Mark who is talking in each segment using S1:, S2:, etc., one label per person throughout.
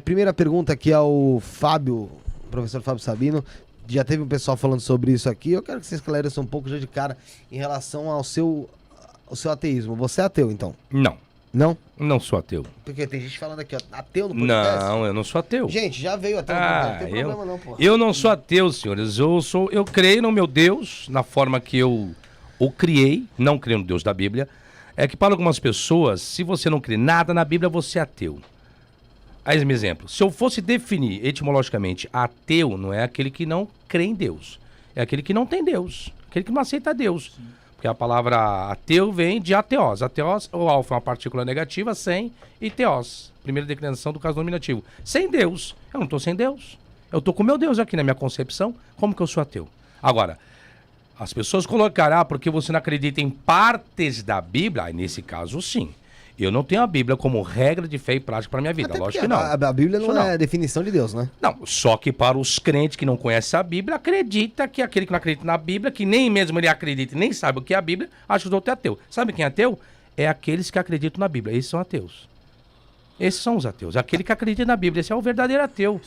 S1: Primeira pergunta aqui ao Fábio, professor Fábio Sabino. Já teve um pessoal falando sobre isso aqui. Eu quero que você esclareça um pouco já de cara em relação ao seu ateísmo. Você é ateu, então?
S2: Não.
S1: Não?
S2: Não sou ateu.
S1: Porque tem gente falando aqui, ó, ateu no podcast?
S2: Não, eu não sou ateu.
S1: Gente, já veio ateu no podcast, não tem problema não, pô.
S2: Eu não sou ateu, senhores. Eu creio no meu Deus, na forma que eu o criei, não creio no Deus da Bíblia. É que para algumas pessoas, se você não crê nada na Bíblia, você é ateu. Aí, um exemplo. Se eu fosse definir etimologicamente, ateu não é aquele que não crê em Deus. É aquele que não tem Deus. Aquele que não aceita Deus. Sim. Porque a palavra ateu vem de ateos. Ateos, o alfa é uma partícula negativa, sem, e teos, primeira declinação do caso nominativo. Sem Deus. Eu não estou sem Deus. Eu estou com meu Deus aqui na minha concepção. Como que eu sou ateu? Agora, as pessoas colocarão, porque você não acredita em partes da Bíblia, aí nesse caso sim. Eu não tenho a Bíblia como regra de fé e prática para minha vida,
S1: até
S2: lógico que não.
S1: A Bíblia não é definição de Deus, né?
S2: Não, só que para os crentes que não conhecem a Bíblia, acredita que aquele que não acredita na Bíblia, que nem mesmo ele acredita e nem sabe o que é a Bíblia, acha que os outros é ateu. Sabe quem é ateu? É aqueles que acreditam na Bíblia. Esses são ateus. Esses são os ateus. Aquele que acredita na Bíblia, esse é o verdadeiro ateu.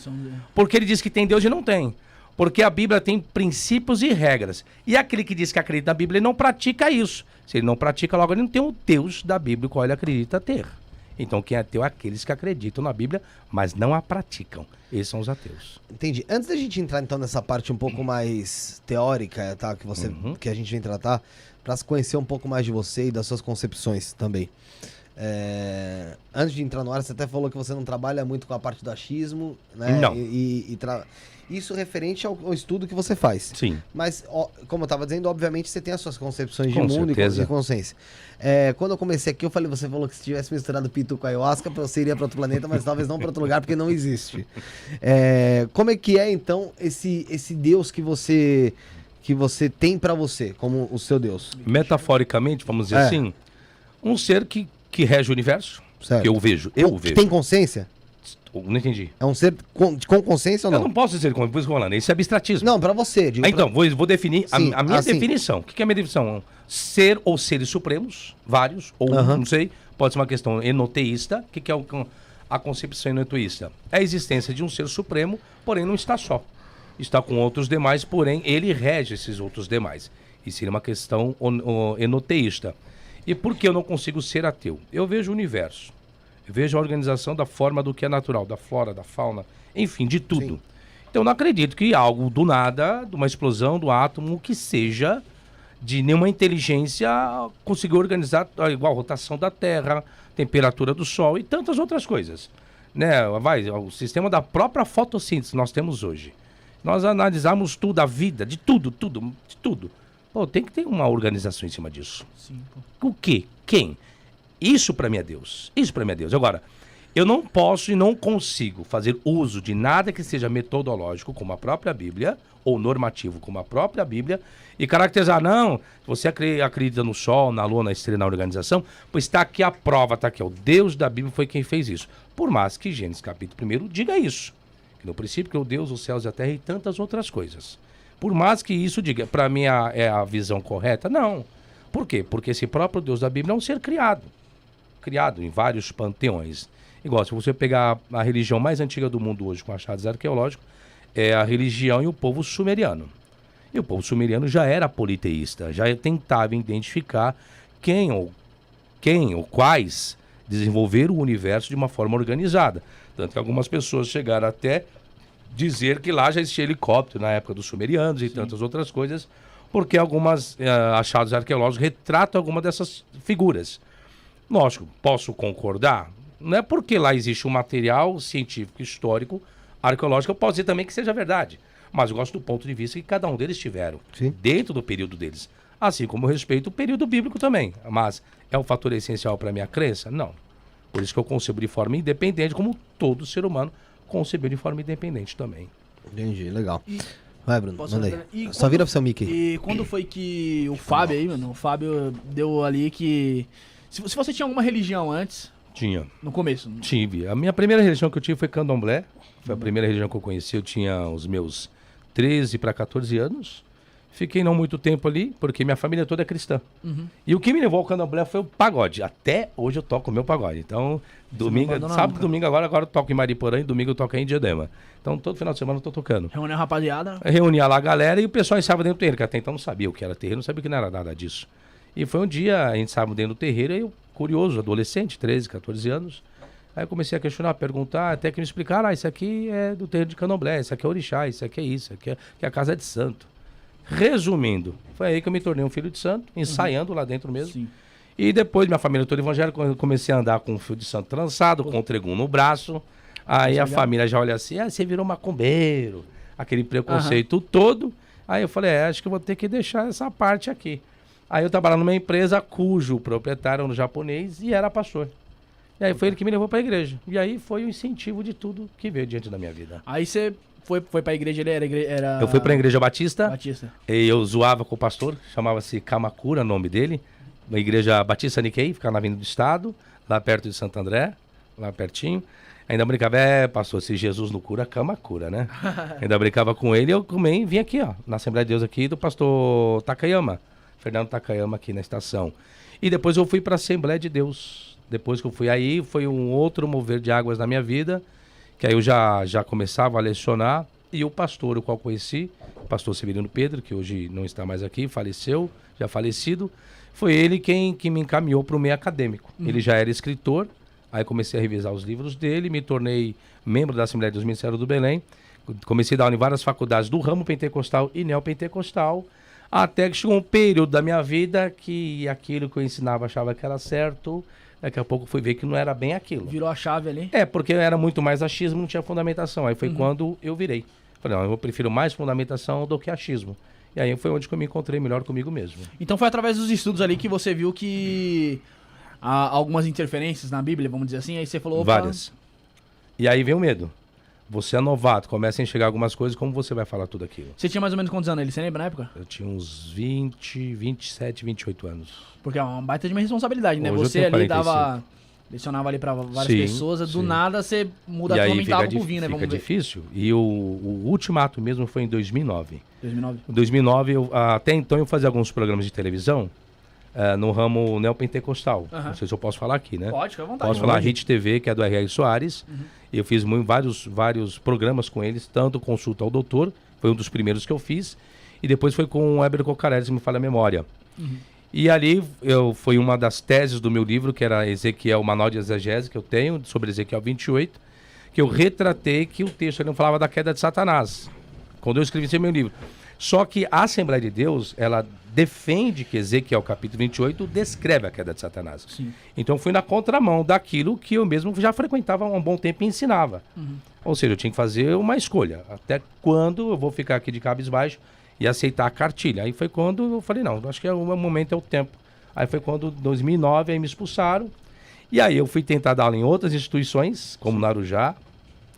S2: Porque ele diz que tem Deus e não tem. Porque a Bíblia tem princípios e regras. E aquele que diz que acredita na Bíblia, ele não pratica isso. Se ele não pratica, logo ele não tem o Deus da Bíblia, o qual ele acredita ter. Então quem é ateu é aqueles que acreditam na Bíblia, mas não a praticam. Esses são os ateus.
S1: Entendi. Antes da gente entrar então nessa parte um pouco mais teórica, tá, que a gente vem tratar, para se conhecer um pouco mais de você e das suas concepções também. Antes de entrar no ar, você até falou que você não trabalha muito com a parte do achismo, né?
S2: Não.
S1: Isso referente ao estudo que você faz.
S2: Sim.
S1: Mas, como eu estava dizendo, obviamente você tem as suas concepções de
S2: Com
S1: mundo
S2: certeza.
S1: e consciência. Quando eu comecei aqui, você falou que se tivesse misturado pitu com ayahuasca, você iria para outro planeta, mas talvez não para outro lugar, porque não existe. Como é que é, então, esse Deus que você tem para você, como o seu Deus?
S2: Metaforicamente, vamos dizer assim, um ser que rege o universo,
S1: certo.
S2: que eu vejo.
S1: Que tem consciência?
S2: Não entendi.
S1: É um ser com consciência ou não?
S2: Eu não posso dizer como, por isso que eu falando, isso é abstratismo.
S1: Não, pra você.
S2: Então, vou definir a minha definição. O que é a minha definição? Ser ou seres supremos, vários, ou não sei, pode ser uma questão enoteísta. O que é a concepção enoteísta? É a existência de um ser supremo, porém não está só. Está com outros demais, porém ele rege esses outros demais. Isso seria uma questão enoteísta. E por que eu não consigo ser ateu? Eu vejo o universo. Eu vejo a organização da forma do que é natural, da flora, da fauna, enfim, de tudo. Sim. Então eu não acredito que algo do nada, de uma explosão do átomo, que seja de nenhuma inteligência, conseguiu organizar igual a rotação da Terra, temperatura do Sol e tantas outras coisas. Né? O sistema da própria fotossíntese que nós temos hoje. Nós analisamos tudo, a vida, de tudo. Pô, tem que ter uma organização em cima disso. Sim. O quê? Quem? Isso para mim é Deus. Isso para mim é Deus. Agora, eu não posso e não consigo fazer uso de nada que seja metodológico, como a própria Bíblia, ou normativo, como a própria Bíblia, e caracterizar, não, você acredita no sol, na lua, na estrela, na organização, pois está aqui a prova, está aqui, o Deus da Bíblia foi quem fez isso. Por mais que Gênesis capítulo 1 diga isso, que no princípio criou Deus, os céus e a terra e tantas outras coisas. Por mais que isso diga, para mim é a visão correta, não. Por quê? Porque esse próprio Deus da Bíblia é um ser criado em vários panteões. Igual, se você pegar a religião mais antiga do mundo hoje, com achados arqueológicos, é a religião e o povo sumeriano. E o povo sumeriano já era politeísta, já tentava identificar quem ou quais desenvolveram o universo de uma forma organizada. Tanto que algumas pessoas chegaram até dizer que lá já existia helicóptero na época dos sumerianos e tantas outras coisas, porque algumas achados arqueológicos retratam alguma dessas figuras. Lógico, posso concordar? Não é porque lá existe um material científico, histórico, arqueológico, eu posso dizer também que seja verdade. Mas eu gosto do ponto de vista que cada um deles tiveram, dentro do período deles. Assim como eu respeito o período bíblico também. Mas é um fator essencial para a minha crença? Não. Por isso que eu concebo de forma independente, como todo ser humano concebeu de forma independente também.
S1: Entendi, legal. Vai, Bruno, manda aí. Só vira pro seu Mickey.
S3: E quando foi que o Fábio aí, mano, o Fábio deu ali que... Se você tinha alguma religião antes...
S2: Tinha.
S3: No começo?
S2: Tive. A minha primeira religião que eu tive foi candomblé. Foi a primeira religião que eu conheci. Eu tinha os meus 13 para 14 anos. Fiquei não muito tempo ali, porque minha família toda é cristã. E o que me levou ao candomblé foi o pagode. Até hoje eu toco o meu pagode. Então, sábado, domingo agora eu toco em Mariporã e domingo eu toco em Diadema. Então, todo final de semana eu tô tocando.
S3: Reúne a rapaziada.
S2: Reunia lá a galera e o pessoal ensaiava dentro do terreiro, que até então não sabia o que era terreiro, não sabia que não era nada disso. E foi um dia, a gente ensaiava dentro do terreiro, e eu, curioso, adolescente, 13, 14 anos, aí eu comecei a questionar, a perguntar, até que me explicaram, isso aqui é do terreiro de candomblé, isso aqui é orixá, isso aqui é isso aqui é a casa de santo. Resumindo, foi aí que eu me tornei um filho de santo, ensaiando lá dentro mesmo.
S3: Sim.
S2: E depois, minha família toda evangélica, eu comecei a andar com um fio de santo trançado, com um tregum no braço. Aí a família já olha assim, você virou macumbeiro, aquele preconceito todo. Aí eu falei, acho que eu vou ter que deixar essa parte aqui. Aí eu trabalhava numa empresa cujo proprietário era um japonês e era pastor. E aí foi ele que me levou para a igreja. E aí foi o incentivo de tudo que veio diante da minha vida.
S3: Aí você foi pra igreja, ele era...
S2: Eu fui pra igreja Batista.
S3: Batista.
S2: E eu zoava com o pastor, chamava-se Kamakura, o nome dele. Na igreja Batista Nikkei, ficava na Avenida do Estado, lá perto de Santo André, lá pertinho. Ainda brincava, pastor, se Jesus não cura, Kamakura, né? Ainda brincava com ele, eu também vim aqui, ó, na Assembleia de Deus aqui, do pastor Takayama, Fernando Takayama aqui na estação. E depois eu fui pra Assembleia de Deus. Depois que eu fui aí, foi um outro mover de águas na minha vida, que aí eu já começava a lecionar, e o pastor, o qual conheci, o pastor Severino Pedro, que hoje não está mais aqui, faleceu, já falecido, foi ele quem me encaminhou para o meio acadêmico. Ele já era escritor, aí comecei a revisar os livros dele, me tornei membro da Assembleia de Deus Ministério do Belém, comecei a dar aula em várias faculdades do ramo pentecostal e neopentecostal, até que chegou um período da minha vida que aquilo que eu ensinava achava que era certo. Daqui a pouco fui ver que não era bem aquilo.
S3: Virou a chave ali?
S2: Porque era muito mais achismo, não tinha fundamentação. Aí foi quando eu virei. Falei, não, eu prefiro mais fundamentação do que achismo. E aí foi onde que eu me encontrei melhor comigo mesmo.
S3: Então foi através dos estudos ali que você viu que há algumas interferências na Bíblia, vamos dizer assim, aí você falou... Opa...
S2: Várias. E aí vem o medo. Você é novato, começa a enxergar algumas coisas, como você vai falar tudo aquilo?
S3: Você tinha mais ou menos quantos anos ali? Você lembra na época?
S2: Eu tinha uns 20, 27, 28 anos.
S3: Porque é uma baita de uma responsabilidade, né?
S2: Hoje
S3: você ali
S2: 45.
S3: lecionava ali pra várias pessoas, do nada você muda a tua pro vinho, né?
S2: Fica difícil. E o ultimato mesmo foi em 2009.
S3: 2009?
S2: Em 2009, até então eu fazia alguns programas de televisão no ramo neopentecostal. Não sei se eu posso falar aqui, né?
S3: Pode, fica à vontade.
S2: Posso falar Hit TV, que é do R.R. Soares. Eu fiz vários programas com eles, tanto Consulta ao Doutor, foi um dos primeiros que eu fiz, e depois foi com o Heber Cocarelli, se me falha a memória. E ali foi uma das teses do meu livro, que era Ezequiel, o Manual de Exegese, que eu tenho, sobre Ezequiel 28, que eu retratei que o texto ali não falava da queda de Satanás, quando eu escrevi esse meu livro. Só que a Assembleia de Deus, ela defende que Ezequiel capítulo 28 descreve a queda de Satanás.
S3: Sim.
S2: Então eu fui na contramão daquilo que eu mesmo já frequentava há um bom tempo e ensinava. Ou seja, eu tinha que fazer uma escolha. Até quando eu vou ficar aqui de cabisbaixo e aceitar a cartilha? Aí foi quando eu falei, não, acho que o momento é o tempo. Aí foi quando, em 2009, aí me expulsaram. E aí eu fui tentar dar aula em outras instituições, como Narujá,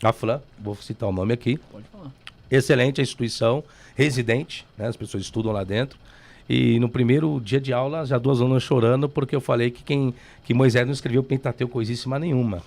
S2: a FLAM, vou citar o nome aqui.
S3: Pode falar.
S2: Excelente a instituição, residente, né? As pessoas estudam lá dentro. E no primeiro dia de aula, já 2 alunas chorando, porque eu falei que Moisés não escreveu Pentateuco coisíssima nenhuma.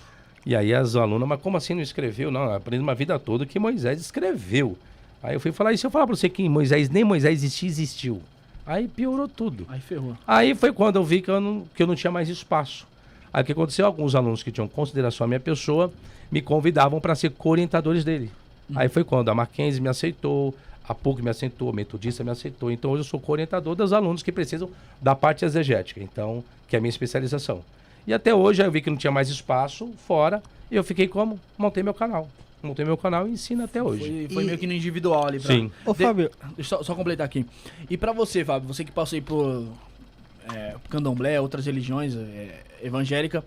S2: E aí as alunas, mas como assim não escreveu? Não, eu aprendi uma vida toda que Moisés escreveu. Aí eu fui falar, e se eu falar pra você que nem Moisés existiu? Aí piorou tudo.
S3: Aí ferrou.
S2: Aí foi quando eu vi que eu não tinha mais espaço. Aí o que aconteceu? Alguns alunos que tinham consideração a minha pessoa me convidavam para ser co-orientadores dele. Aí foi quando a Mackenzie me aceitou, a PUC me aceitou, a Metodista me aceitou. Então hoje eu sou co-orientador dos alunos que precisam da parte exegética, então, que é a minha especialização. E até hoje eu vi que não tinha mais espaço fora, e eu fiquei como? Montei meu canal. Montei meu canal e ensino até hoje.
S3: Foi meio que no individual ali.
S2: Sim.
S1: Ô, Fábio...
S3: Deixa eu só completar aqui. E pra você, Fábio, você que passou aí por candomblé, outras religiões evangélicas,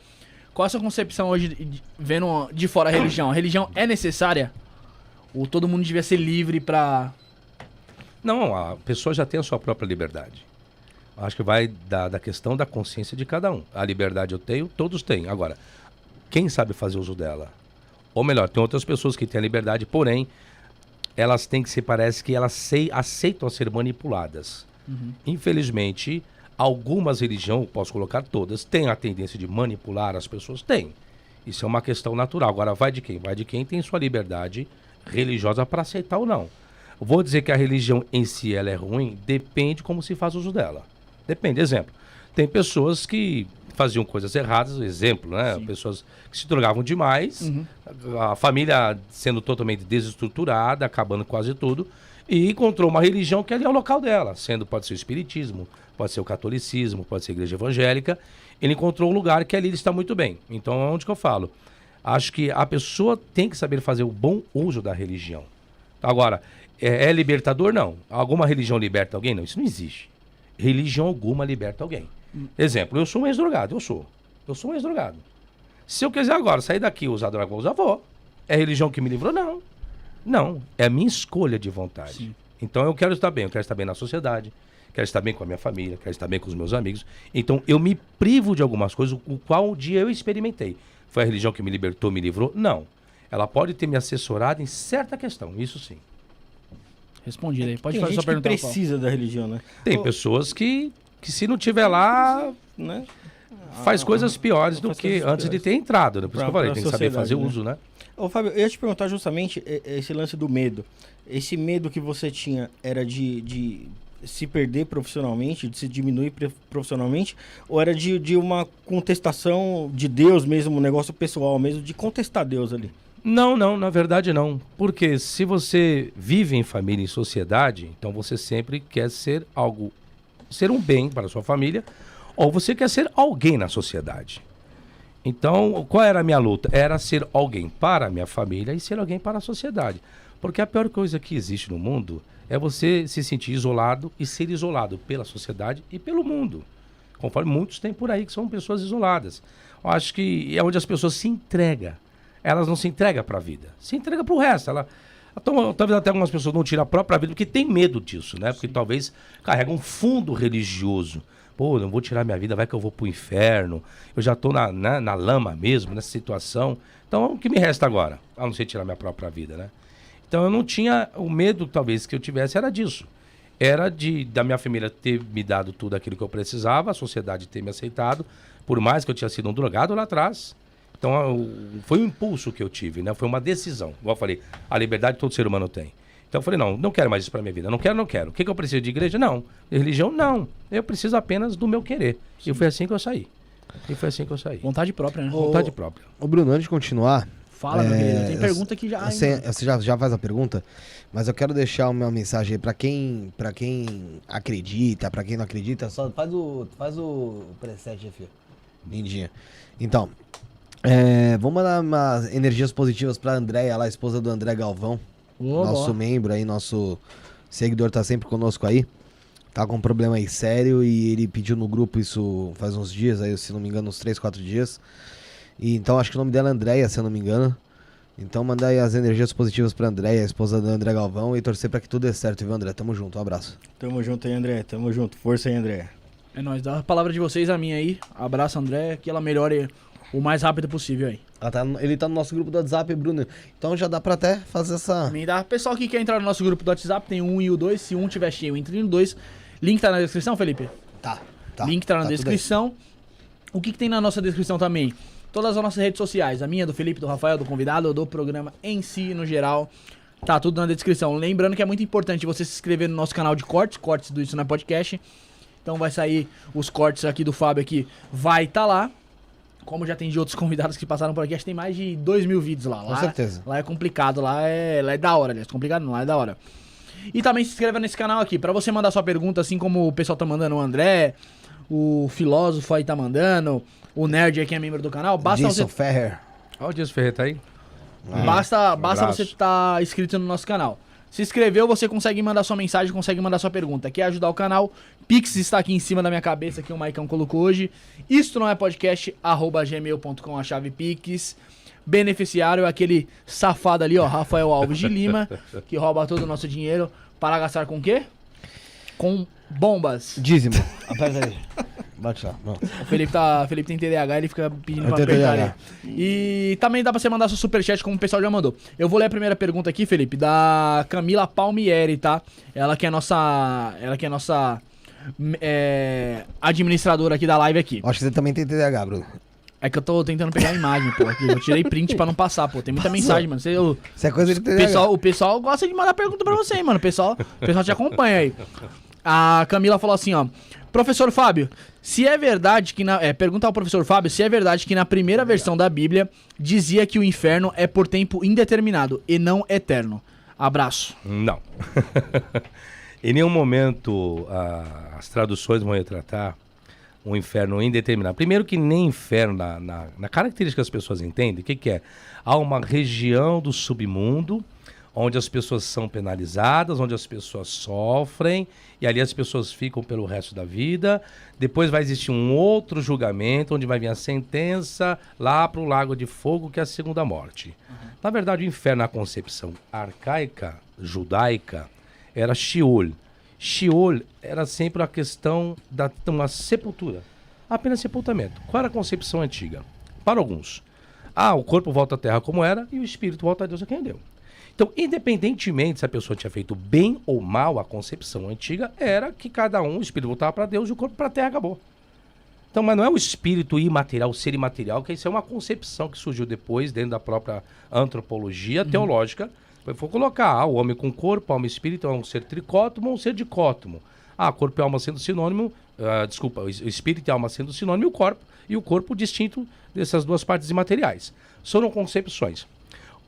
S3: qual a sua concepção hoje, vendo de fora a religião? A religião é necessária? Ou todo mundo devia ser livre pra...
S2: Não, a pessoa já tem a sua própria liberdade. Acho que vai da questão da consciência de cada um. A liberdade eu tenho, todos têm. Agora, quem sabe fazer uso dela? Ou melhor, tem outras pessoas que têm a liberdade, porém, elas têm que ser, parece que elas aceitam ser manipuladas. Infelizmente, algumas religiões, posso colocar todas, têm a tendência de manipular as pessoas? Tem. Isso é uma questão natural. Agora, vai de quem? Vai de quem tem sua liberdade religiosa para aceitar ou não. Vou dizer que a religião em si ela é ruim, depende como se faz uso dela. Depende, exemplo. Tem pessoas que faziam coisas erradas, exemplo, né? Sim. Pessoas que se drogavam demais, a família sendo totalmente desestruturada, acabando quase tudo, e encontrou uma religião que ali é o local dela, pode ser o espiritismo, pode ser o catolicismo, pode ser a igreja evangélica. Ele encontrou um lugar que ali ele está muito bem. Então, é onde que eu falo? Acho que a pessoa tem que saber fazer o bom uso da religião. Agora, é libertador? Não. Alguma religião liberta alguém? Não, isso não existe. Religião alguma liberta alguém. Exemplo, eu sou um ex-drogado, eu sou um ex-drogado. Se eu quiser agora sair daqui e usar droga, vou usar, vou. É a religião que me livrou? Não. Não, é a minha escolha de vontade. Sim. Então eu quero estar bem na sociedade, quero estar bem com a minha família, quero estar bem com os meus amigos. Então eu me privo de algumas coisas, o qual um dia eu experimentei. Foi a religião que me libertou, me livrou? Não. Ela pode ter me assessorado em certa questão, isso sim.
S3: Respondido aí. Pode fazer sua pergunta.
S4: Tem gente que precisa da religião, né?
S2: Tem pessoas que se não tiver lá, né, faz coisas piores do que antes de ter entrado, né? Por isso que eu falei, tem que saber fazer uso, né?
S4: Ô, Fábio, eu ia te perguntar justamente esse lance do medo. Esse medo que você tinha era de se perder profissionalmente, de se diminuir profissionalmente, ou era de uma contestação de Deus mesmo, um negócio pessoal mesmo, de contestar Deus ali?
S2: Não, na verdade não. Porque se você vive em família, em sociedade, então você sempre quer ser um bem para a sua família, ou você quer ser alguém na sociedade. Então, qual era a minha luta? Era ser alguém para a minha família e ser alguém para a sociedade. Porque a pior coisa que existe no mundo é você se sentir isolado e ser isolado pela sociedade e pelo mundo. Conforme muitos têm por aí que são pessoas isoladas. Eu acho que é onde as pessoas se entregam. Elas não se entregam para a vida, se entregam para o resto. Talvez até algumas pessoas não tiram a própria vida porque tem medo disso, né? Porque talvez carrega um fundo religioso. Pô, não vou tirar minha vida, vai que eu vou pro inferno. Eu já tô na lama mesmo, nessa situação. Então, o que me resta agora? A não ser tirar minha própria vida, né? Então, eu não tinha... O medo, talvez, que eu tivesse era disso. Era da minha família ter me dado tudo aquilo que eu precisava, a sociedade ter me aceitado, por mais que eu tinha sido um drogado lá atrás. Então, foi um impulso que eu tive, né? Foi uma decisão. Igual eu falei, a liberdade todo ser humano tem. Então eu falei, não quero mais isso pra minha vida. Não quero. O que eu preciso de igreja? Não. De religião? Não. Eu preciso apenas do meu querer. Sim. E foi assim que eu saí.
S3: Vontade própria, né?
S2: Vontade própria.
S1: Ô Bruno, antes de continuar...
S3: Fala, meu querido. Tem pergunta que já...
S1: Você já faz a pergunta, mas eu quero deixar uma mensagem aí pra quem acredita, pra quem não acredita. Só faz o preset, filho. Lindinha. Então, vamos mandar umas energias positivas pra Andréia, lá, a esposa do André Galvão. Nosso membro aí, nosso seguidor tá sempre conosco aí. Tá com um problema aí sério e ele pediu no grupo isso faz uns dias aí, se não me engano, uns 3, 4 dias. E então acho que o nome dela é Andréia, se eu não me engano. Então mandar aí as energias positivas pra Andréia, a esposa do André Galvão, e torcer pra que tudo dê certo, viu, André? Tamo junto, um abraço.
S4: Tamo junto aí, André. Tamo junto. Força aí, André.
S3: É nóis. Dá a palavra de vocês a minha aí. Abraço, André, que ela melhore o mais rápido possível aí.
S1: Ele tá no nosso grupo do WhatsApp, Bruno. Então já dá pra até fazer essa...
S3: Pessoal que quer entrar no nosso grupo do WhatsApp, tem o 1 e o 2. Se um tiver cheio, entre no 2. Link tá na descrição, Felipe?
S1: Tá.
S3: Link tá na descrição. O que tem na nossa descrição também? Todas as nossas redes sociais. A minha, do Felipe, do Rafael, do convidado, do programa em si, no geral. Tá tudo na descrição. Lembrando que é muito importante você se inscrever no nosso canal de cortes do Isso Não é Podcast. Então vai sair os cortes aqui do Fábio aqui. Vai tá lá. Como já tem de outros convidados que passaram por aqui, acho que tem mais de 2.000 vídeos lá.
S1: Com certeza.
S3: Lá é complicado, lá é da hora, aliás. Complicado não, lá é da hora. E também se inscreva nesse canal aqui, pra você mandar sua pergunta, assim como o pessoal tá mandando, o André, o filósofo aí tá mandando, o nerd aí que é membro do canal. Basta
S1: Jason Ferrer.
S2: Olha o Jason Ferrer, tá aí.
S3: Basta você estar inscrito no nosso canal. Se inscreveu, você consegue mandar sua mensagem, consegue mandar sua pergunta. Quer ajudar o canal? Pix está aqui em cima da minha cabeça, que o Maicão colocou hoje. Isto não é podcast, @gmail.com, a chave Pix. Beneficiário é aquele safado ali, ó, Rafael Alves de Lima, que rouba todo o nosso dinheiro para gastar com o quê? Com bombas.
S1: Dízimo. Aperta aí. Bate lá. Não.
S3: O Felipe tem TDAH, ele fica pedindo pra apertar ali. E também dá pra você mandar seu superchat, como o pessoal já mandou. Eu vou ler a primeira pergunta aqui, Felipe, da Camila Palmieri, tá? Ela que é nossa administradora aqui da live aqui.
S1: Acho que você também tem TDAH, Bruno.
S3: É que eu tô tentando pegar a imagem, pô. Aqui. Eu tirei print pra não passar, pô. Tem muita mensagem, mano.
S1: Isso é coisa de
S3: o pessoal gosta de mandar pergunta pra você, hein, mano. O pessoal te acompanha aí. A Camila falou assim, ó. Professor Fábio, se é verdade que pergunta ao professor Fábio se é verdade que na primeira versão da Bíblia dizia que o inferno é por tempo indeterminado e não eterno. Abraço.
S2: Não. Em nenhum momento as traduções vão retratar um inferno indeterminado. Primeiro que nem inferno, na característica que as pessoas entendem, o que é? Há uma região do submundo onde as pessoas são penalizadas, onde as pessoas sofrem, e ali as pessoas ficam pelo resto da vida. Depois vai existir um outro julgamento, onde vai vir a sentença lá para o lago de fogo, que é a segunda morte. Uhum. Na verdade, o inferno, na concepção arcaica, judaica, era Sheol. Sheol era sempre a questão de uma sepultura, apenas sepultamento. Qual era a concepção antiga? Para alguns, o corpo volta à terra como era e o espírito volta a Deus a quem deu. Então, independentemente se a pessoa tinha feito bem ou mal, a concepção antiga era que cada um, o espírito voltava para Deus e o corpo para a terra, acabou. Então, mas não é o espírito imaterial, o ser imaterial, que isso é uma concepção que surgiu depois, dentro da própria antropologia teológica. Foi colocar o homem com corpo, alma e espírito é um ser tricótomo ou um ser dicótomo. Corpo e alma sendo sinônimo, o espírito e alma sendo sinônimo e o corpo distinto dessas duas partes imateriais. Foram concepções.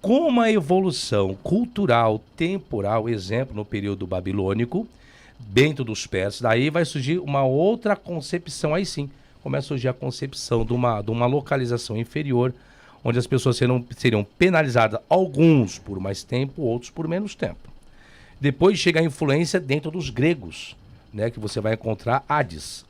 S2: Com uma evolução cultural, temporal, exemplo, no período babilônico, dentro dos persas, daí vai surgir uma outra concepção, aí sim, começa a surgir a concepção de uma localização inferior, onde as pessoas seriam penalizadas, alguns por mais tempo, outros por menos tempo. Depois chega a influência dentro dos gregos, né, que você vai encontrar Hades.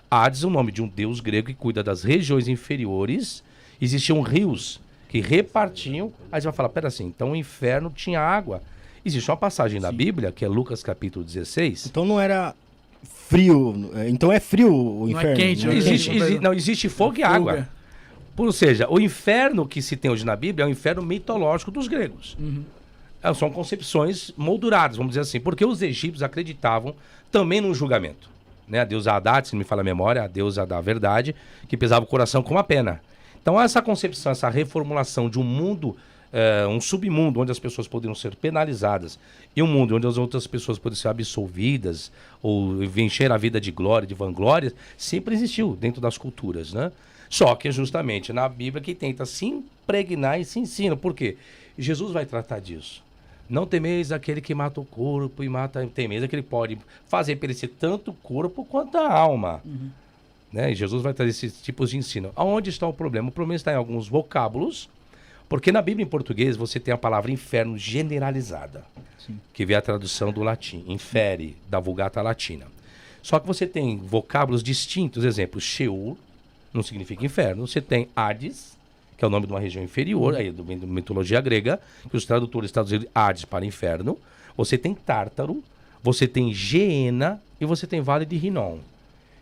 S2: Hades é o nome de um deus grego que cuida das regiões inferiores. Existiam rios que repartiam. Aí você vai falar, pera assim, então o inferno tinha água. Existe uma passagem na Bíblia, que é Lucas capítulo 16.
S4: Então não era frio, então é frio o inferno.
S3: Não é quente,
S4: né?
S2: Não, existe fogo e água. Ou seja, o inferno que se tem hoje na Bíblia é o inferno mitológico dos gregos. São concepções molduradas, vamos dizer assim, porque os egípcios acreditavam também no julgamento. Né? A deusa Haddad, se não me fala a memória, a deusa da verdade, que pesava o coração com uma pena. Então essa concepção, essa reformulação de um mundo, um submundo onde as pessoas poderiam ser penalizadas e um mundo onde as outras pessoas poderiam ser absolvidas ou encher a vida de glória, de vanglória, sempre existiu dentro das culturas, né? Só que é justamente na Bíblia que tenta se impregnar e se ensina. Por quê? Jesus vai tratar disso. Não temeis aquele que mata o corpo e temeis aquele que pode fazer perecer tanto o corpo quanto a alma. Né? E Jesus vai trazer esses tipos de ensino. Aonde está o problema? O problema está em alguns vocábulos, porque na Bíblia em português você tem a palavra inferno generalizada, que vem a tradução do latim, infere, da Vulgata Latina. Só que você tem vocábulos distintos, exemplo, Sheol, não significa inferno. Você tem Hades, que é o nome de uma região inferior, aí da mitologia grega, que os tradutores traduzem Hades para inferno. Você tem Tártaro, você tem Geena e você tem Vale de Rinom.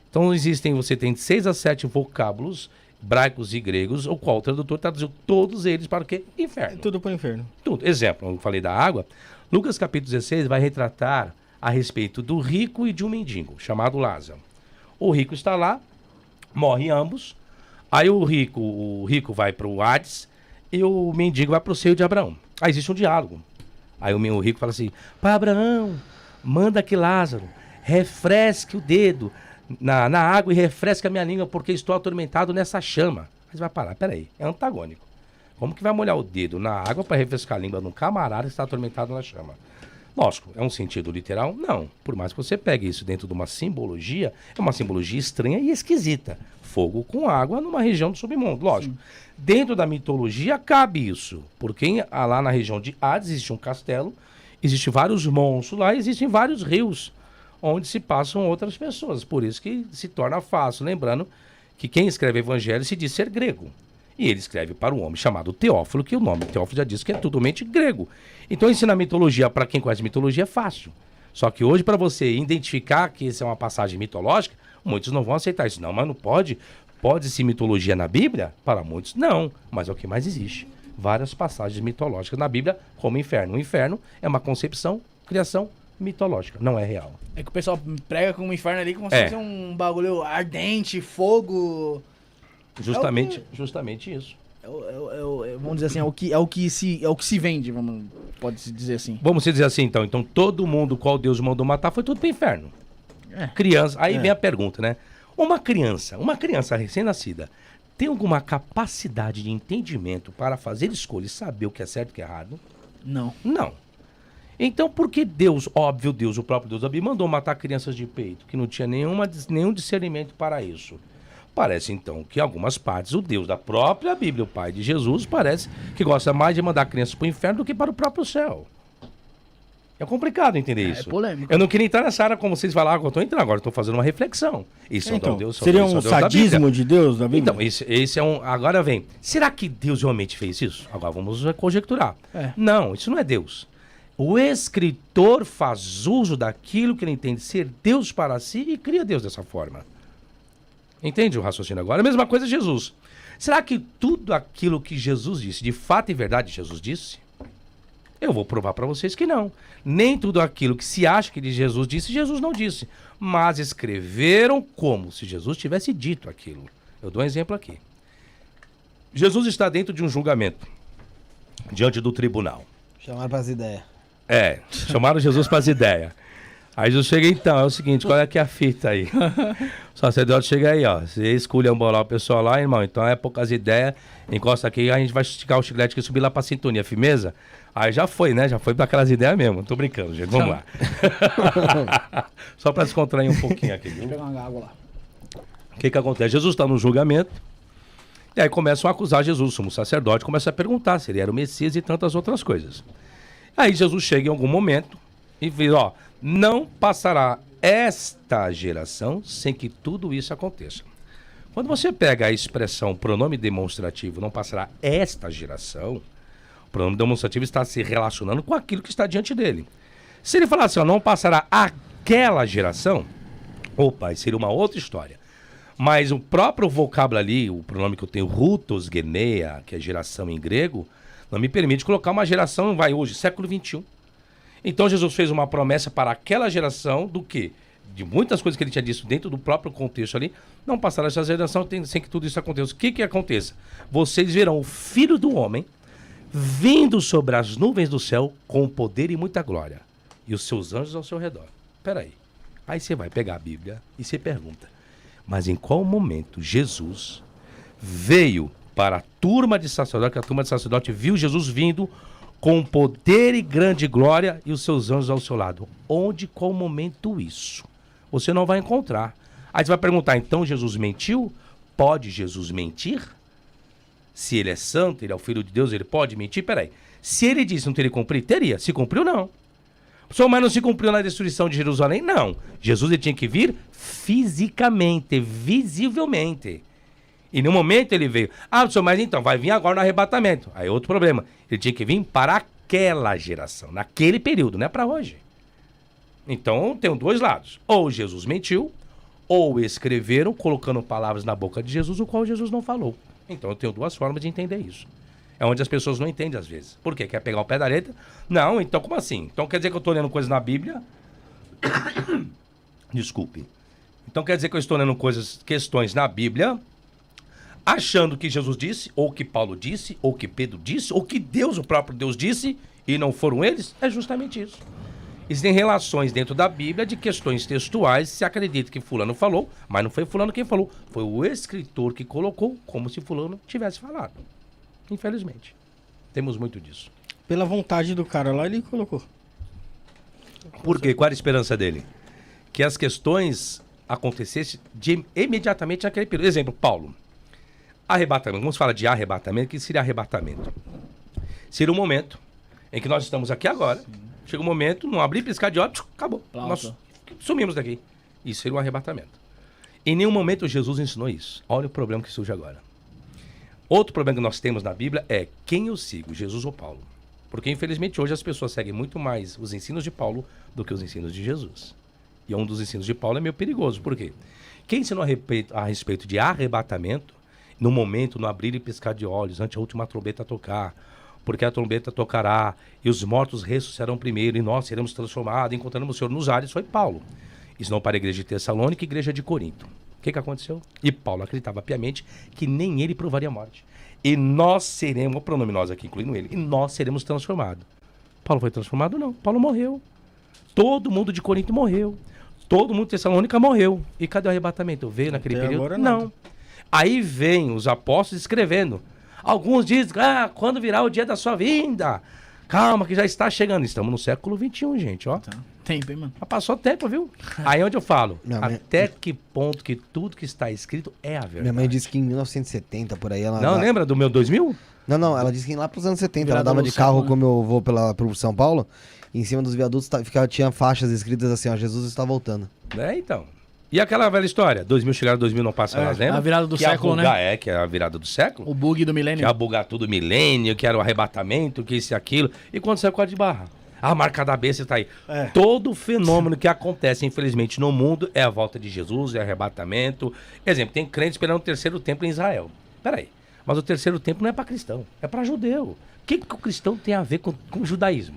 S2: Então você tem 6 a 7 vocábulos hebraicos e gregos, o qual o tradutor traduziu todos eles para o quê? Inferno.
S4: Tudo para o inferno.
S2: Tudo. Exemplo, eu falei da água. Lucas capítulo 16 vai retratar a respeito do rico e de um mendigo, chamado Lázaro. O rico está lá, morre ambos. Aí o rico vai para o Hades e o mendigo vai para o seio de Abraão. Aí existe um diálogo. Aí o rico fala assim, pai Abraão, manda que Lázaro refresque o dedo na água e refresque a minha língua porque estou atormentado nessa chama. Mas vai parar, peraí, é antagônico. Como que vai molhar o dedo na água para refrescar a língua de um camarada que está atormentado na chama? Lógico, é um sentido literal? Não. Por mais que você pegue isso dentro de uma simbologia, é uma simbologia estranha e esquisita. Fogo com água numa região do submundo, lógico. Sim. Dentro da mitologia cabe isso, porque lá na região de Hades existe um castelo, existem vários monstros lá, existem vários rios onde se passam outras pessoas. Por isso que se torna fácil, lembrando que quem escreve evangelho se diz ser grego. E ele escreve para um homem chamado Teófilo, que o nome Teófilo já diz que é totalmente grego. Então ensinar mitologia para quem conhece mitologia é fácil. Só que hoje, para você identificar que isso é uma passagem mitológica, muitos não vão aceitar isso. Não, mas não pode. Pode-se mitologia na Bíblia? Para muitos, não. Mas é o que mais existe. Várias passagens mitológicas na Bíblia, como o inferno. O inferno é uma concepção, criação mitológica, não é real.
S3: É que o pessoal prega com o inferno ali como se fosse um bagulho ardente, fogo...
S2: Justamente isso.
S3: Vamos dizer assim, é o que se vende, pode-se dizer assim.
S2: Vamos dizer assim, então. Então, todo mundo, qual Deus mandou matar, foi tudo pro inferno. Criança. Aí vem a pergunta, né? Uma criança recém-nascida, tem alguma capacidade de entendimento para fazer escolha e saber o que é certo e o que é errado?
S3: Não.
S2: Não. Então, por que Deus, óbvio Deus, o próprio Deus da Bíblia, mandou matar crianças de peito, que não tinha nenhum discernimento para isso? Parece, então, que em algumas partes o Deus da própria Bíblia, o Pai de Jesus, parece que gosta mais de mandar crianças para o inferno do que para o próprio céu. É complicado entender isso.
S3: É polêmico.
S2: Eu não queria entrar nessa área como vocês falaram que eu estou entrando agora, estou fazendo uma reflexão. Isso
S4: então,
S2: é Deus,
S4: seria um sadismo de Deus da Bíblia?
S2: Então, esse é um... Agora vem, será que Deus realmente fez isso? Agora vamos conjecturar. Não, isso não é Deus. O escritor faz uso daquilo que ele entende ser Deus para si e cria Deus dessa forma. Entende o raciocínio agora? A mesma coisa Jesus. Será que tudo aquilo que Jesus disse, de fato e verdade Jesus disse? Eu vou provar para vocês que não. Nem tudo aquilo que se acha que Jesus disse, Jesus não disse. Mas escreveram como se Jesus tivesse dito aquilo. Eu dou um exemplo aqui. Jesus está dentro de um julgamento, diante do tribunal.
S1: Chamaram para as ideias.
S2: Chamaram Jesus para as ideias. Aí Jesus chega, então, é o seguinte, qual é que é a fita aí? O sacerdote chega aí, ó, você escolhe embolar o pessoal lá, irmão, então é poucas ideias, encosta aqui, a gente vai esticar o chiclete que subir lá pra sintonia, firmeza? Aí já foi, né, já foi pra aquelas ideias mesmo, tô brincando, gente, vamos lá. Só pra descontrair um pouquinho aqui.
S3: Deixa eu pegar uma água lá.
S2: O que acontece? Jesus está no julgamento, e aí começam a acusar Jesus, somos sacerdote, começa a perguntar se ele era o Messias e tantas outras coisas. Aí Jesus chega em algum momento e diz, ó, não passará esta geração sem que tudo isso aconteça. Quando você pega a expressão pronome demonstrativo, não passará esta geração, o pronome demonstrativo está se relacionando com aquilo que está diante dele. Se ele falar assim, ó, não passará aquela geração, opa, seria uma outra história. Mas o próprio vocábulo ali, o pronome que eu tenho, rutos geneia, que é geração em grego, não me permite colocar uma geração, vai hoje, século XXI. Então Jesus fez uma promessa para aquela geração do quê? De muitas coisas que ele tinha dito dentro do próprio contexto ali, não passará essa geração sem que tudo isso aconteça. O que aconteça? Vocês verão o Filho do Homem vindo sobre as nuvens do céu com poder e muita glória. E os seus anjos ao seu redor. Peraí. Aí você vai pegar a Bíblia e você pergunta, mas em qual momento Jesus veio para a turma de sacerdote, que a turma de sacerdote viu Jesus vindo com poder e grande glória e os seus anjos ao seu lado? Onde, qual momento isso? Você não vai encontrar. Aí você vai perguntar, então Jesus mentiu? Pode Jesus mentir? Se ele é santo, ele é o Filho de Deus, ele pode mentir? Peraí. Se ele disse não teria cumprido, teria. Se cumpriu, não. Mas não se cumpriu na destruição de Jerusalém? Não. Jesus ele tinha que vir fisicamente, visivelmente. E no momento ele veio. Mas então, vai vir agora no arrebatamento. Aí outro problema. Ele tinha que vir para aquela geração, naquele período, não é para hoje. Então, tem dois lados. Ou Jesus mentiu, ou escreveram colocando palavras na boca de Jesus, o qual Jesus não falou. Então, eu tenho duas formas de entender isso. É onde as pessoas não entendem às vezes. Por quê? Quer pegar o pé da letra? Não, então como assim? Então quer dizer que eu estou lendo coisas na Bíblia? Desculpe. Então quer dizer que eu estou lendo questões na Bíblia, achando que Jesus disse, ou que Paulo disse, ou que Pedro disse, ou que Deus, o próprio Deus disse, e não foram eles? É justamente isso. Existem relações dentro da Bíblia de questões textuais, se acredita que fulano falou, mas não foi fulano quem falou, foi o escritor que colocou como se fulano tivesse falado. Infelizmente. Temos muito disso.
S4: Pela vontade do cara lá, ele colocou.
S2: Por quê? Qual era a esperança dele? Que as questões acontecessem imediatamente naquele período. Exemplo, Paulo. Arrebatamento. Vamos falar de arrebatamento. O que seria arrebatamento? Seria um momento em que nós estamos aqui agora. Sim. Chega um momento, não abrir, piscar de olhos, acabou. Nós sumimos daqui. Isso seria um arrebatamento. Em nenhum momento Jesus ensinou isso. Olha o problema que surge agora. Outro problema que nós temos na Bíblia é quem eu sigo, Jesus ou Paulo. Porque, infelizmente, hoje as pessoas seguem muito mais os ensinos de Paulo do que os ensinos de Jesus. E um dos ensinos de Paulo é meio perigoso. Por quê? Quem ensinou a respeito de arrebatamento, no momento, no abrir e piscar de olhos, antes a última trombeta tocar, porque a trombeta tocará e os mortos ressuscitarão primeiro e nós seremos transformados, encontraremos o Senhor nos ares, foi Paulo. Ensinou para a igreja de Tessalônica e a igreja de Corinto. que aconteceu? E Paulo acreditava piamente que nem ele provaria a morte. E nós seremos, vou pronome nós aqui, incluindo ele, e nós seremos transformados. Paulo foi transformado? Não. Paulo morreu. Todo mundo de Corinto morreu. Todo mundo de Tessalônica morreu. E cadê o arrebatamento? Veio naquele
S4: Até
S2: período?
S4: agora,
S2: não.
S4: nada.
S2: Aí vem os apóstolos escrevendo. Alguns dizem, quando virá o dia da sua vinda? Calma, que já está chegando. Estamos no século XXI, gente, ó.
S3: Tá. Tempo, hein, mano?
S2: Já passou tempo, viu? Aí onde eu falo,
S1: Minha mãe-
S2: até que ponto que tudo que está escrito é a verdade.
S1: Minha mãe disse que em 1970, por aí, ela...
S2: Não, lembra do meu 2000?
S1: Não, ela disse que lá pros anos 70, ela
S3: Virada
S1: dava
S3: do
S1: de carro
S3: século,
S1: como eu vou pro São Paulo, e em cima dos viadutos tinha faixas escritas assim, ó, Jesus está voltando.
S2: Então. E aquela velha história? 2000 chegaram, 2000 não passa mais, lembra?
S3: a virada do
S2: que ia
S3: século,
S2: bugar,
S3: né?
S2: que é a virada do século.
S3: O bug do
S2: Que
S3: milênio.
S2: ia bugar tudo milênio, que era o arrebatamento, que isso e aquilo. E quando saiu o código de barra? A marca da besta está aí.
S4: É.
S2: Todo fenômeno que acontece, infelizmente, no mundo é a volta de Jesus, é arrebatamento. Exemplo, tem crente esperando o terceiro templo em Israel. Peraí, mas o terceiro templo não é para cristão, é para judeu. O que o cristão tem a ver com o judaísmo?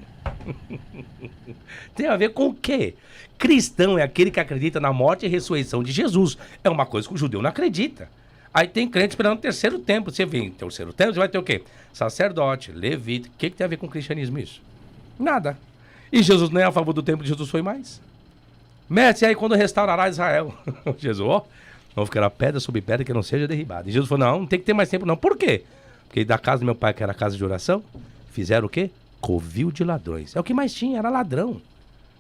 S2: Tem a ver com o quê? Cristão é aquele que acredita na morte e ressurreição de Jesus. É uma coisa que o judeu não acredita. Aí tem crente esperando o terceiro templo. Você vem no terceiro templo, você vai ter o quê? Sacerdote, levita. O que tem a ver com o cristianismo isso? Nada. E Jesus nem a favor do templo de Jesus foi mais. Mestre, aí quando restaurará Israel? Jesus, ó, não ficará pedra sobre pedra que não seja derribada. E Jesus falou, não tem que ter mais tempo não. Por quê? Porque da casa do meu pai, que era a casa de oração, fizeram o quê? Covil de ladrões. É o que mais tinha, era ladrão.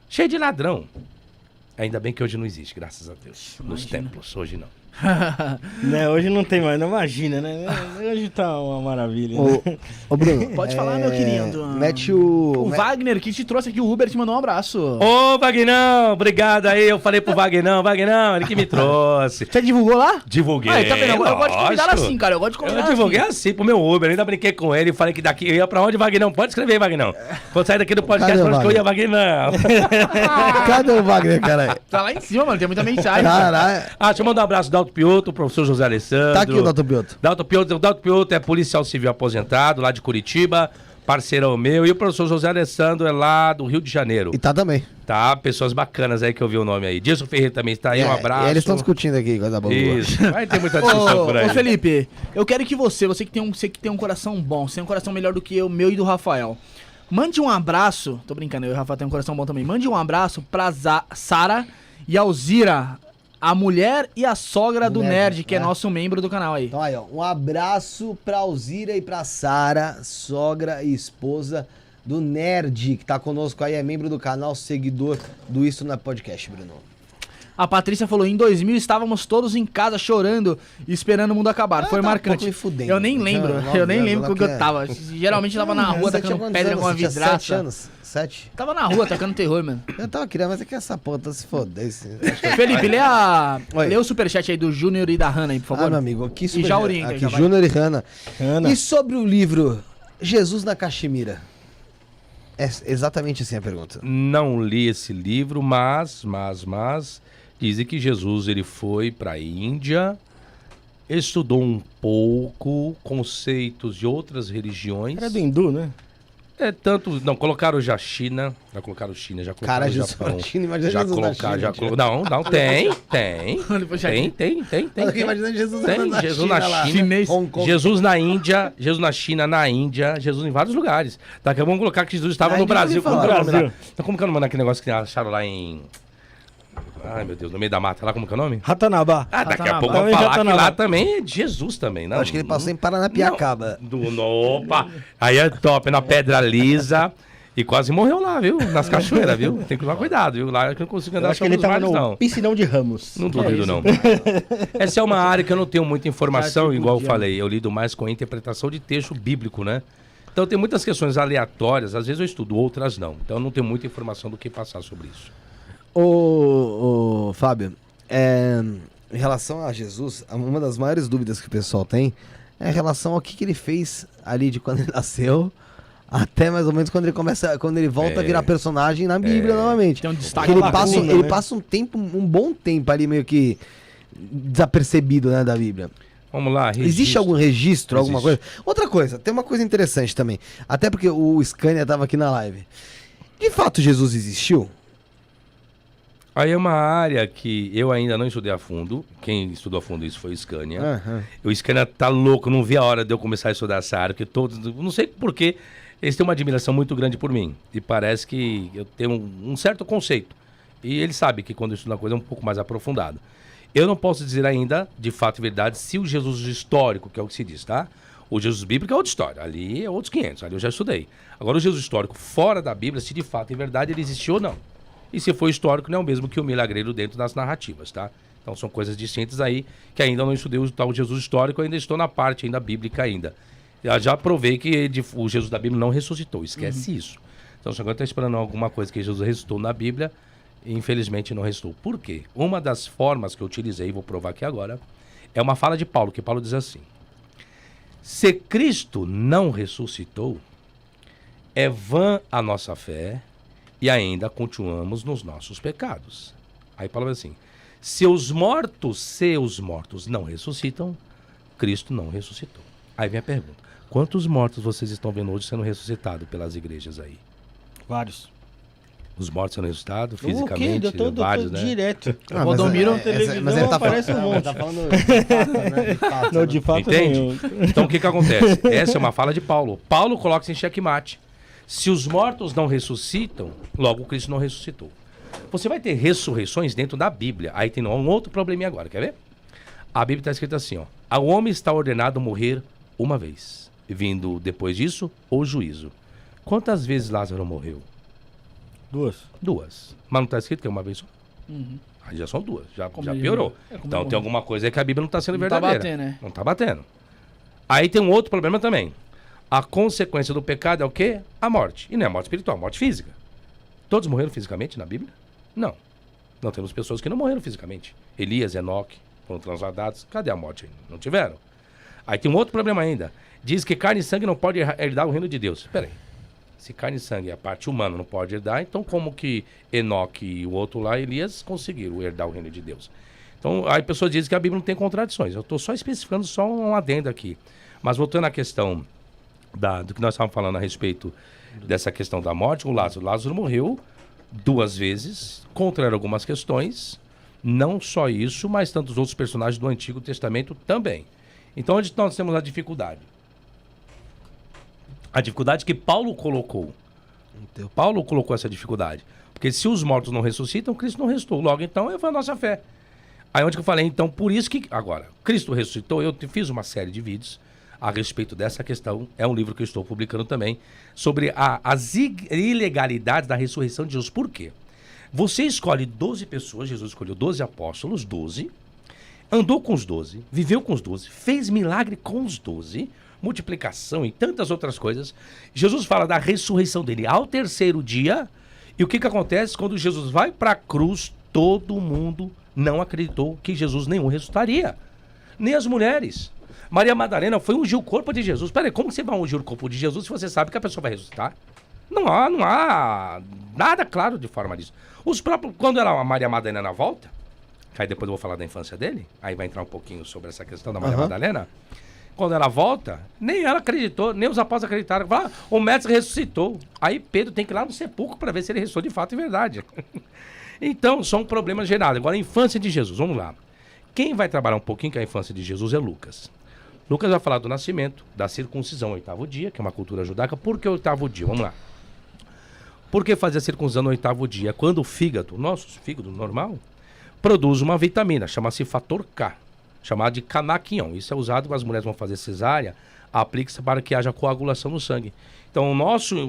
S2: Cheio de ladrão. Ainda bem que hoje não existe, graças a Deus. Nos templos, hoje não.
S4: Né, hoje não tem mais, não imagina, né? Hoje tá uma maravilha. Né?
S1: Ô Bruno,
S3: Pode falar, meu querido.
S1: mete o...
S3: O Wagner, que te trouxe aqui, o Uber, te mandou um abraço.
S2: Ô, Vagnão, obrigado aí. Eu falei pro Vagnão, ele que me trouxe.
S3: Você divulgou lá?
S2: Divulguei.
S3: Ah, tá vendo? Eu gosto de convidar
S2: lógico.
S3: assim, cara. Eu gosto de convidar
S2: Eu divulguei assim pro meu Uber, ainda brinquei com ele, falei que daqui eu ia pra onde, Vagnão? Pode escrever, Vagnão. Quando sair daqui do podcast,
S1: Cadê o
S2: pra onde que eu ia, Vagnão?
S1: Cadê o Wagner, cara?
S3: Tá lá em cima, mano. Tem muita mensagem.
S1: Caralho.
S2: Deixa eu mandar um abraço do Dalto Piotto, professor José Alessandro.
S1: Tá aqui o Dr. Piotto.
S2: Dalto Piotto é policial civil aposentado, lá de Curitiba, parceirão meu. E o professor José Alessandro é lá do Rio de Janeiro.
S1: E tá também.
S2: Tá, pessoas bacanas aí que eu vi o nome aí. Dilson Ferreira também está aí, um abraço.
S1: E eles estão discutindo aqui, coisa boa.
S2: Isso, vai ter muita discussão por aí.
S3: Ô, Felipe, eu quero que você que tem um coração bom, você tem um coração melhor do que o meu e do Rafael, mande um abraço, tô brincando, eu e o Rafael tem um coração bom também, mande um abraço pra Sara e Alzira, a mulher e a sogra do Nerd, que é nosso membro do canal aí.
S1: Então aí, ó, um abraço pra Alzira e pra Sara, sogra e esposa do Nerd, que tá conosco aí, é membro do canal, seguidor do Isso Não é Podcast, Bruno.
S3: A Patrícia falou, em 2000 estávamos todos em casa chorando e esperando o mundo acabar. Foi
S1: tá um
S3: marcante.
S1: pouco me fudendo.
S3: Eu nem lembro,
S1: Não,
S3: eu nem
S1: não,
S3: lembro
S1: não,
S3: como que
S1: que
S3: eu
S1: é.
S3: tava. Geralmente eu tava na rua
S1: Você tinha
S3: tacando
S1: quantos
S3: pedra
S1: anos?
S3: com uma
S1: Você tinha
S3: vidraça.
S1: 7 anos? 7?
S3: Tava na rua tacando terror, mano.
S1: Eu tava criando, mas é que essa porra tá se fodendo.
S3: Felipe,
S1: Oi.
S3: lê o superchat aí do Júnior e da Hanna aí, por favor.
S1: Ah, meu amigo, aqui
S3: E já orienta,
S1: aqui
S3: já vai.
S1: Júnior e Hanna.
S4: Ana,
S1: E sobre o livro Jesus na Caxemira? É exatamente assim a pergunta.
S2: Não li esse livro, mas dizem que Jesus ele foi para a Índia, estudou um pouco conceitos de outras religiões.
S4: era do hindu, né?
S2: Não, colocaram já China, já colocaram
S1: Cara,
S2: o
S1: Jesus
S2: Japão.
S1: na China, imagina
S2: Já
S1: Jesus na
S2: colocaram,
S1: China.
S2: já colocaram. Não, tem. Tem.
S1: Eu fiquei imaginando Jesus
S2: Tem,
S1: na
S2: Jesus
S1: China
S2: na
S1: lá.
S2: China.
S3: Chinês.
S1: Hong Kong.
S2: Jesus na Índia, Jesus na China, na Índia, Jesus em vários lugares. Daqui a pouco vamos colocar que Jesus estava
S1: Na
S2: no
S1: Índia
S2: Brasil.
S1: eu ouvi
S2: Como que é o nome
S4: falar.
S2: lá? Então, como que é o nome daquele negócio que acharam lá em... Ai, meu Deus, no meio da mata lá, como que é o nome?
S4: Ratanabá.
S2: Daqui a
S3: Ratanabá.
S2: pouco vamos
S4: Também
S2: falar que
S4: Ratanabá.
S2: lá também é de Jesus também, não?
S1: Acho que ele passou em Paranapiacaba.
S2: Opa! Aí é top, na pedra lisa. E quase morreu lá, viu? Nas cachoeiras, viu? Tem que tomar cuidado, viu? Lá eu não consigo
S4: Eu
S2: andar
S4: acho que ele
S2: pelos
S4: tava
S2: mares,
S4: no
S2: não.
S4: piscinão de Ramos.
S2: Não duvido, não. Essa é uma área que eu não tenho muita informação,
S3: Já
S2: igual eu
S3: podia.
S2: falei. Eu lido mais com a interpretação de texto bíblico, né? Então tem muitas questões aleatórias, às vezes eu estudo, outras não. Então eu não tenho muita informação do que passar sobre isso.
S1: Ô, Fábio, em relação a Jesus, uma das maiores dúvidas que o pessoal tem é em relação ao que ele fez ali de quando ele nasceu até mais ou menos quando ele volta a virar personagem na Bíblia novamente.
S3: Tem um destaque
S1: Porque
S3: bacana,
S1: ele
S4: né?
S1: passa um bom tempo ali meio que desapercebido, né, da Bíblia.
S2: Vamos lá,
S1: Existe algum registro, alguma
S2: Existe.
S1: coisa? Outra coisa, tem uma coisa interessante também. Até porque o Scania tava aqui na live. De fato, Jesus existiu?
S2: Aí é uma área que eu ainda não estudei a fundo. Quem estudou a fundo isso foi o Scania. O Scania tá louco, não vi a hora de eu começar a estudar essa área, porque todos, não sei porquê, eles têm uma admiração muito grande por mim. E parece que eu tenho um certo conceito. E ele sabe que quando eu estudo uma coisa é um pouco mais aprofundado. Eu não posso dizer ainda, de fato e verdade, se o Jesus histórico, que é o que se diz, tá? O Jesus bíblico é outra história, ali é outros 500, ali eu já estudei. Agora o Jesus histórico fora da Bíblia, se de fato e verdade ele existiu ou não. E se for histórico, não é o mesmo que o milagreiro dentro das narrativas, tá? Então são coisas distintas aí, que ainda não estudei o tal Jesus histórico, ainda estou na parte ainda bíblica ainda. Eu já provei que o Jesus da Bíblia não ressuscitou, esquece isso. Então se agora está esperando alguma coisa que Jesus ressuscitou na Bíblia, infelizmente não ressuscitou. Por quê? Uma das formas que eu utilizei, vou provar aqui agora, é uma fala de Paulo, que Paulo diz assim: se Cristo não ressuscitou, é vã a nossa fé e ainda continuamos nos nossos pecados. Aí Paulo diz assim: se os mortos não ressuscitam, Cristo não ressuscitou. Aí vem a pergunta: quantos mortos vocês estão vendo hoje sendo ressuscitados pelas igrejas aí?
S4: Vários.
S2: Os mortos sendo ressuscitados fisicamente,
S4: eu tô
S2: vários, né?
S4: direto.
S3: Rodomiro na televisão,
S1: mas ele tá
S4: aparece
S1: falando,
S4: um monte.
S1: tá falando de fato, né? De fato,
S4: Não,
S1: né?
S4: de fato
S2: Entende?
S4: nenhum.
S2: Então o que acontece? Essa é uma fala de Paulo. Paulo coloca-se em xeque-mate. Se os mortos não ressuscitam, logo Cristo não ressuscitou. Você vai ter ressurreições dentro da Bíblia. Aí tem um outro probleminha agora, quer ver? A Bíblia está escrita assim, ó: ao homem está ordenado morrer uma vez, vindo depois disso o juízo. Quantas vezes Lázaro morreu? Duas. Mas não está escrito que é uma vez só? Aí já são duas, já piorou. Então tem alguma coisa aí que a Bíblia não está sendo verdadeira.
S3: Tá batendo, né?
S2: Não está batendo. Aí tem um outro problema também. A consequência do pecado é o quê? A morte. E não é a morte espiritual, a morte física. Todos morreram fisicamente na Bíblia? Não. Não temos pessoas que não morreram fisicamente. Elias, Enoque foram transladados. Cadê a morte? Não tiveram. Aí tem um outro problema ainda. Diz que carne e sangue não pode herdar o reino de Deus. Espera aí. Se carne e sangue, a parte humana, não pode herdar, então como que Enoque e o outro lá, Elias, conseguiram herdar o reino de Deus? Então, aí a pessoa diz que a Bíblia não tem contradições. Eu estou só especificando só um adendo aqui. Mas voltando à questão do que nós estávamos falando a respeito dessa questão da morte, o Lázaro morreu 2 vezes, contra algumas questões, não só isso, mas tantos outros personagens do Antigo Testamento também. Então, onde nós temos a dificuldade? A dificuldade que Paulo colocou. Paulo colocou essa dificuldade. Porque se os mortos não ressuscitam, Cristo não ressuscitou. Logo, então, foi a nossa fé. Aí onde que eu falei, então, por isso que... Agora, Cristo ressuscitou, eu fiz uma série de vídeos a respeito dessa questão. É um livro que eu estou publicando também, sobre as ilegalidades da ressurreição de Jesus. Por quê? Você escolhe 12 pessoas, Jesus escolheu 12 apóstolos, 12, andou com os 12, viveu com os 12, fez milagre com os 12... multiplicação e tantas outras coisas. Jesus fala da ressurreição dele ao 3º dia. E o que acontece? Quando Jesus vai para a cruz, todo mundo não acreditou que Jesus nenhum ressuscitaria. Nem as mulheres. Maria Madalena foi ungir o corpo de Jesus. Peraí, como você vai ungir o corpo de Jesus se você sabe que a pessoa vai ressuscitar? Não há nada claro de forma disso. Os próprios, quando a Maria Madalena volta, que aí depois eu vou falar da infância dele, aí vai entrar um pouquinho sobre essa questão da Maria Madalena. Quando ela volta, nem ela acreditou, nem os apóstolos acreditaram. O mestre ressuscitou. Aí Pedro tem que ir lá no sepulcro para ver se ele ressuscitou de fato e verdade. Então, são problemas gerados. Agora, a infância de Jesus, vamos lá. Quem vai trabalhar um pouquinho com a infância de Jesus é Lucas. Lucas vai falar do nascimento, da circuncisão, 8º dia, que é uma cultura judaica. Por que 8º dia? Vamos lá. Por que fazer a circuncisão no 8º dia? Quando o fígado, nosso fígado normal, produz uma vitamina, chama-se fator K. Chamado de canaquion. Isso é usado quando as mulheres vão fazer cesárea, aplica-se para que haja coagulação no sangue. Então, o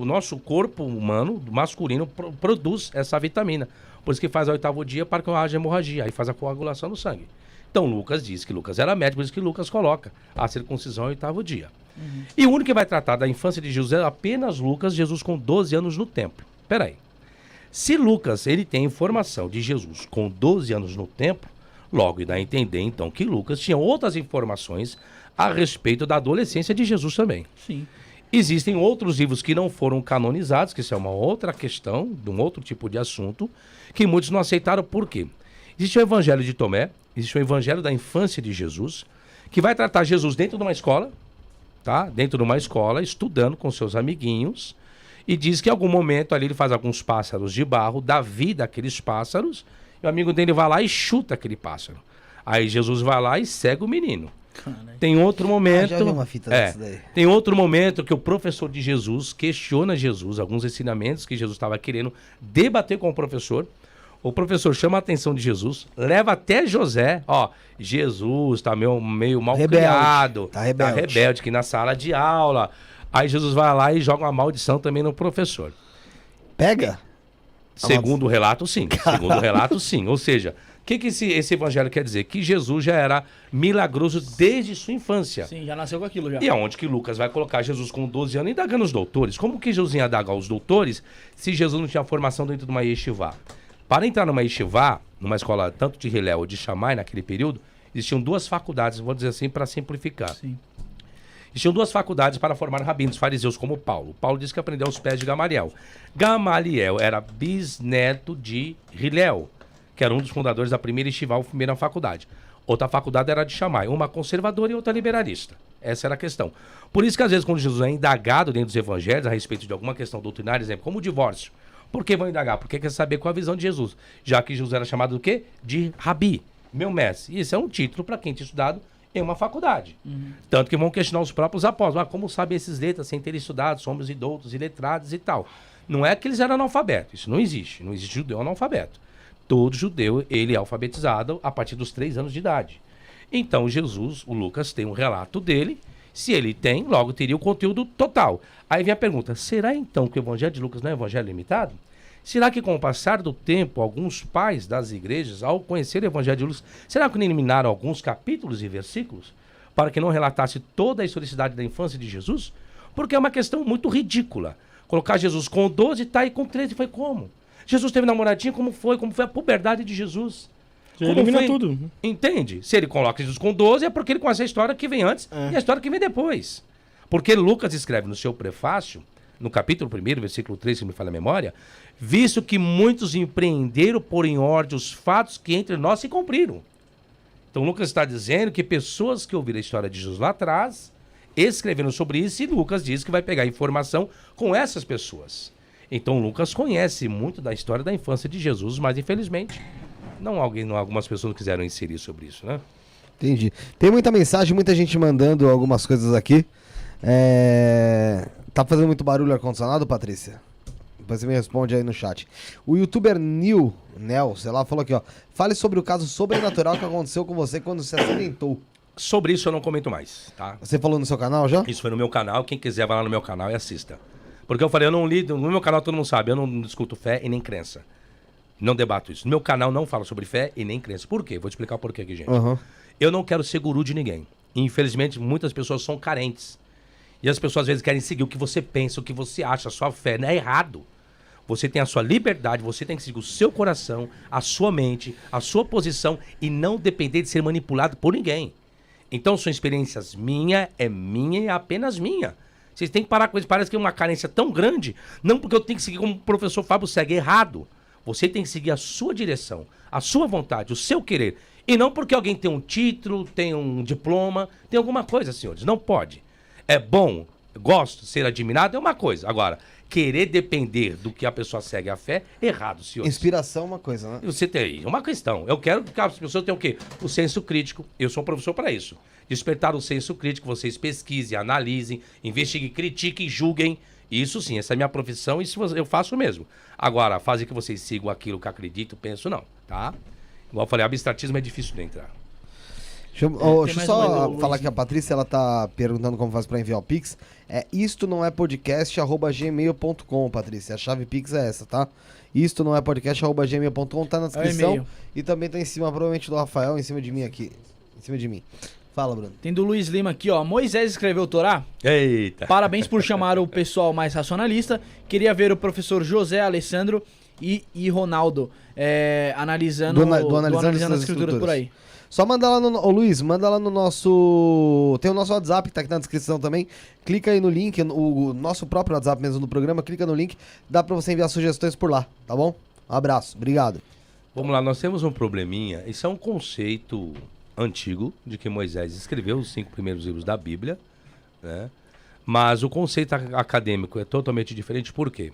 S2: nosso corpo humano, masculino, produz essa vitamina. Por isso que faz ao 8º dia para que haja hemorragia. Aí faz a coagulação no sangue. Então, Lucas diz que Lucas era médico, por isso que Lucas coloca a circuncisão ao 8º dia. E o único que vai tratar da infância de Jesus é apenas Lucas, Jesus com 12 anos no templo. Peraí. Se Lucas ele tem informação de Jesus com 12 anos no templo, logo dá a entender, então, que Lucas tinha outras informações a respeito da adolescência de Jesus também.
S3: Sim.
S2: Existem outros livros que não foram canonizados, que isso é uma outra questão, de um outro tipo de assunto, que muitos não aceitaram. Por quê? Existe o Evangelho de Tomé, existe o Evangelho da infância de Jesus, que vai tratar Jesus dentro de uma escola, tá? Dentro de uma escola, estudando com seus amiguinhos, e diz que em algum momento ali ele faz alguns pássaros de barro, dá vida àqueles pássaros, E o amigo dele vai lá e chuta aquele pássaro. Aí Jesus vai lá e cega o menino. Tem outro momento.
S1: Já vi uma fita dessa daí.
S2: Tem outro momento que o professor de Jesus questiona Jesus, alguns ensinamentos que Jesus estava querendo debater com o professor. O professor chama a atenção de Jesus, leva até José. Ó, Jesus tá meio mal criado.
S1: Tá rebelde
S2: aqui na sala de aula. Aí Jesus vai lá e joga uma maldição também no professor.
S1: Pega?
S2: Segundo o relato, sim. Segundo o relato, sim. Ou seja, o que esse evangelho quer dizer? Que Jesus já era milagroso desde sua infância.
S3: Sim, já nasceu com aquilo já.
S2: E aonde que Lucas vai colocar Jesus com 12 anos indagando os doutores? Como que Jesus ia indagar os doutores se Jesus não tinha formação dentro de uma yeshivá? Para entrar numa yeshivá, numa escola tanto de Hillel ou de Shammai naquele período, existiam duas faculdades, vou dizer assim para simplificar.
S3: Sim.
S2: Existiam duas faculdades para formar rabinos fariseus como Paulo. Paulo disse que aprendeu aos pés de Gamaliel. Gamaliel era bisneto de Hillel, que era um dos fundadores da primeira yeshivá, a primeira faculdade. Outra faculdade era de Shammai, uma conservadora e outra liberalista. Essa era a questão. Por isso que às vezes quando Jesus é indagado dentro dos evangelhos a respeito de alguma questão doutrinária, exemplo, como o divórcio, por que vão indagar? Porque quer saber qual a visão de Jesus. Já que Jesus era chamado do quê? De Rabi, meu mestre. E isso é um título para quem tinha estudado em uma faculdade. Tanto que vão questionar os próprios apóstolos. Como sabem esses letras sem ter estudado? Somos e doutos e letrados e tal. Não é que eles eram analfabetos. Isso não existe. Não existe judeu analfabeto. Todo judeu, ele é alfabetizado a partir dos 3 anos de idade. Então, Jesus, o Lucas, tem um relato dele. Se ele tem, logo teria o conteúdo total. Aí vem a pergunta, será então que o evangelho de Lucas não é evangelho limitado? Será que com o passar do tempo, alguns pais das igrejas, ao conhecer o evangelho de Lucas, será que não eliminaram alguns capítulos e versículos para que não relatasse toda a historicidade da infância de Jesus? Porque é uma questão muito ridícula. Colocar Jesus com 12 tá, e com 13 foi como? Jesus teve namoradinha, como foi a puberdade de Jesus?
S4: Elimina tudo.
S2: Entende? Se ele coloca Jesus com 12 é porque ele conhece a história que vem antes e a história que vem depois. Porque Lucas escreve no seu prefácio, no capítulo 1, versículo 3, se me falha a memória, visto que muitos empreenderam por em ordem os fatos que entre nós se cumpriram. Então Lucas está dizendo que pessoas que ouviram a história de Jesus lá atrás, escreveram sobre isso, e Lucas diz que vai pegar informação com essas pessoas. Então Lucas conhece muito da história da infância de Jesus, mas infelizmente algumas pessoas não quiseram inserir sobre isso, né?
S1: Entendi. Tem muita mensagem, muita gente mandando algumas coisas aqui. Tá fazendo muito barulho ar-condicionado, Patrícia? Depois você me responde aí no chat. O youtuber Nel, sei lá, falou aqui, ó. Fale sobre o caso sobrenatural que aconteceu com você quando se acidentou.
S2: Sobre isso eu não comento mais, tá?
S1: Você falou no seu canal já?
S2: Isso foi no meu canal, quem quiser vai lá no meu canal e assista. Porque eu falei, eu não lido, no meu canal todo mundo sabe, eu não discuto fé e nem crença. Não debato isso. No meu canal não falo sobre fé e nem crença. Por quê? Vou te explicar por quê aqui, gente. Eu não quero ser guru de ninguém. Infelizmente, muitas pessoas são carentes. E as pessoas às vezes querem seguir o que você pensa, o que você acha, a sua fé. Não é errado. Você tem a sua liberdade, você tem que seguir o seu coração, a sua mente, a sua posição e não depender de ser manipulado por ninguém. Então são experiências minha e apenas minha. Vocês têm que parar com isso. Parece que é uma carência tão grande. Não porque eu tenho que seguir como o professor Fábio segue. Errado. Você tem que seguir a sua direção, a sua vontade, o seu querer. E não porque alguém tem um título, tem um diploma, tem alguma coisa, senhores. Não pode. É bom, gosto, ser admirado é uma coisa. Agora, querer depender do que a pessoa segue a fé, errado, senhores.
S1: Inspiração é uma coisa, né?
S2: Você tem uma questão. Eu quero que as pessoas tenham o quê? O senso crítico. Eu sou um professor para isso. Despertar o senso crítico, vocês pesquisem, analisem, investiguem, critiquem, julguem. Isso sim, essa é a minha profissão e isso eu faço mesmo. Agora, fazer que vocês sigam aquilo que acredito, penso, não, tá? Igual eu falei, abstratismo é difícil de entrar.
S1: Deixa eu só falar que a Patrícia, ela tá perguntando como faz pra enviar o Pix. Isto não é podcast@gmail.com, Patrícia. A chave Pix é essa, tá? Isto não é podcast@gmail.com, tá na descrição. E também tá em cima, provavelmente, do Rafael, em cima de mim aqui. Em cima de mim. Fala, Bruno.
S3: Tem do Luiz Lima aqui, ó. Moisés escreveu o Torá.
S2: Eita.
S3: Parabéns por chamar o pessoal mais racionalista. Queria ver o professor José Alessandro e Ronaldo analisando as escrituras por aí.
S1: Só manda lá no... Ô, Luiz, manda lá no nosso... Tem o nosso WhatsApp, que tá aqui na descrição também. Clica aí no link, o nosso próprio WhatsApp mesmo do programa. Clica no link, dá pra você enviar sugestões por lá, tá bom? Um abraço, obrigado.
S2: Vamos lá, nós temos um probleminha. Isso é um conceito antigo de que Moisés escreveu os 5 primeiros livros da Bíblia, né? Mas o conceito acadêmico é totalmente diferente. Por quê?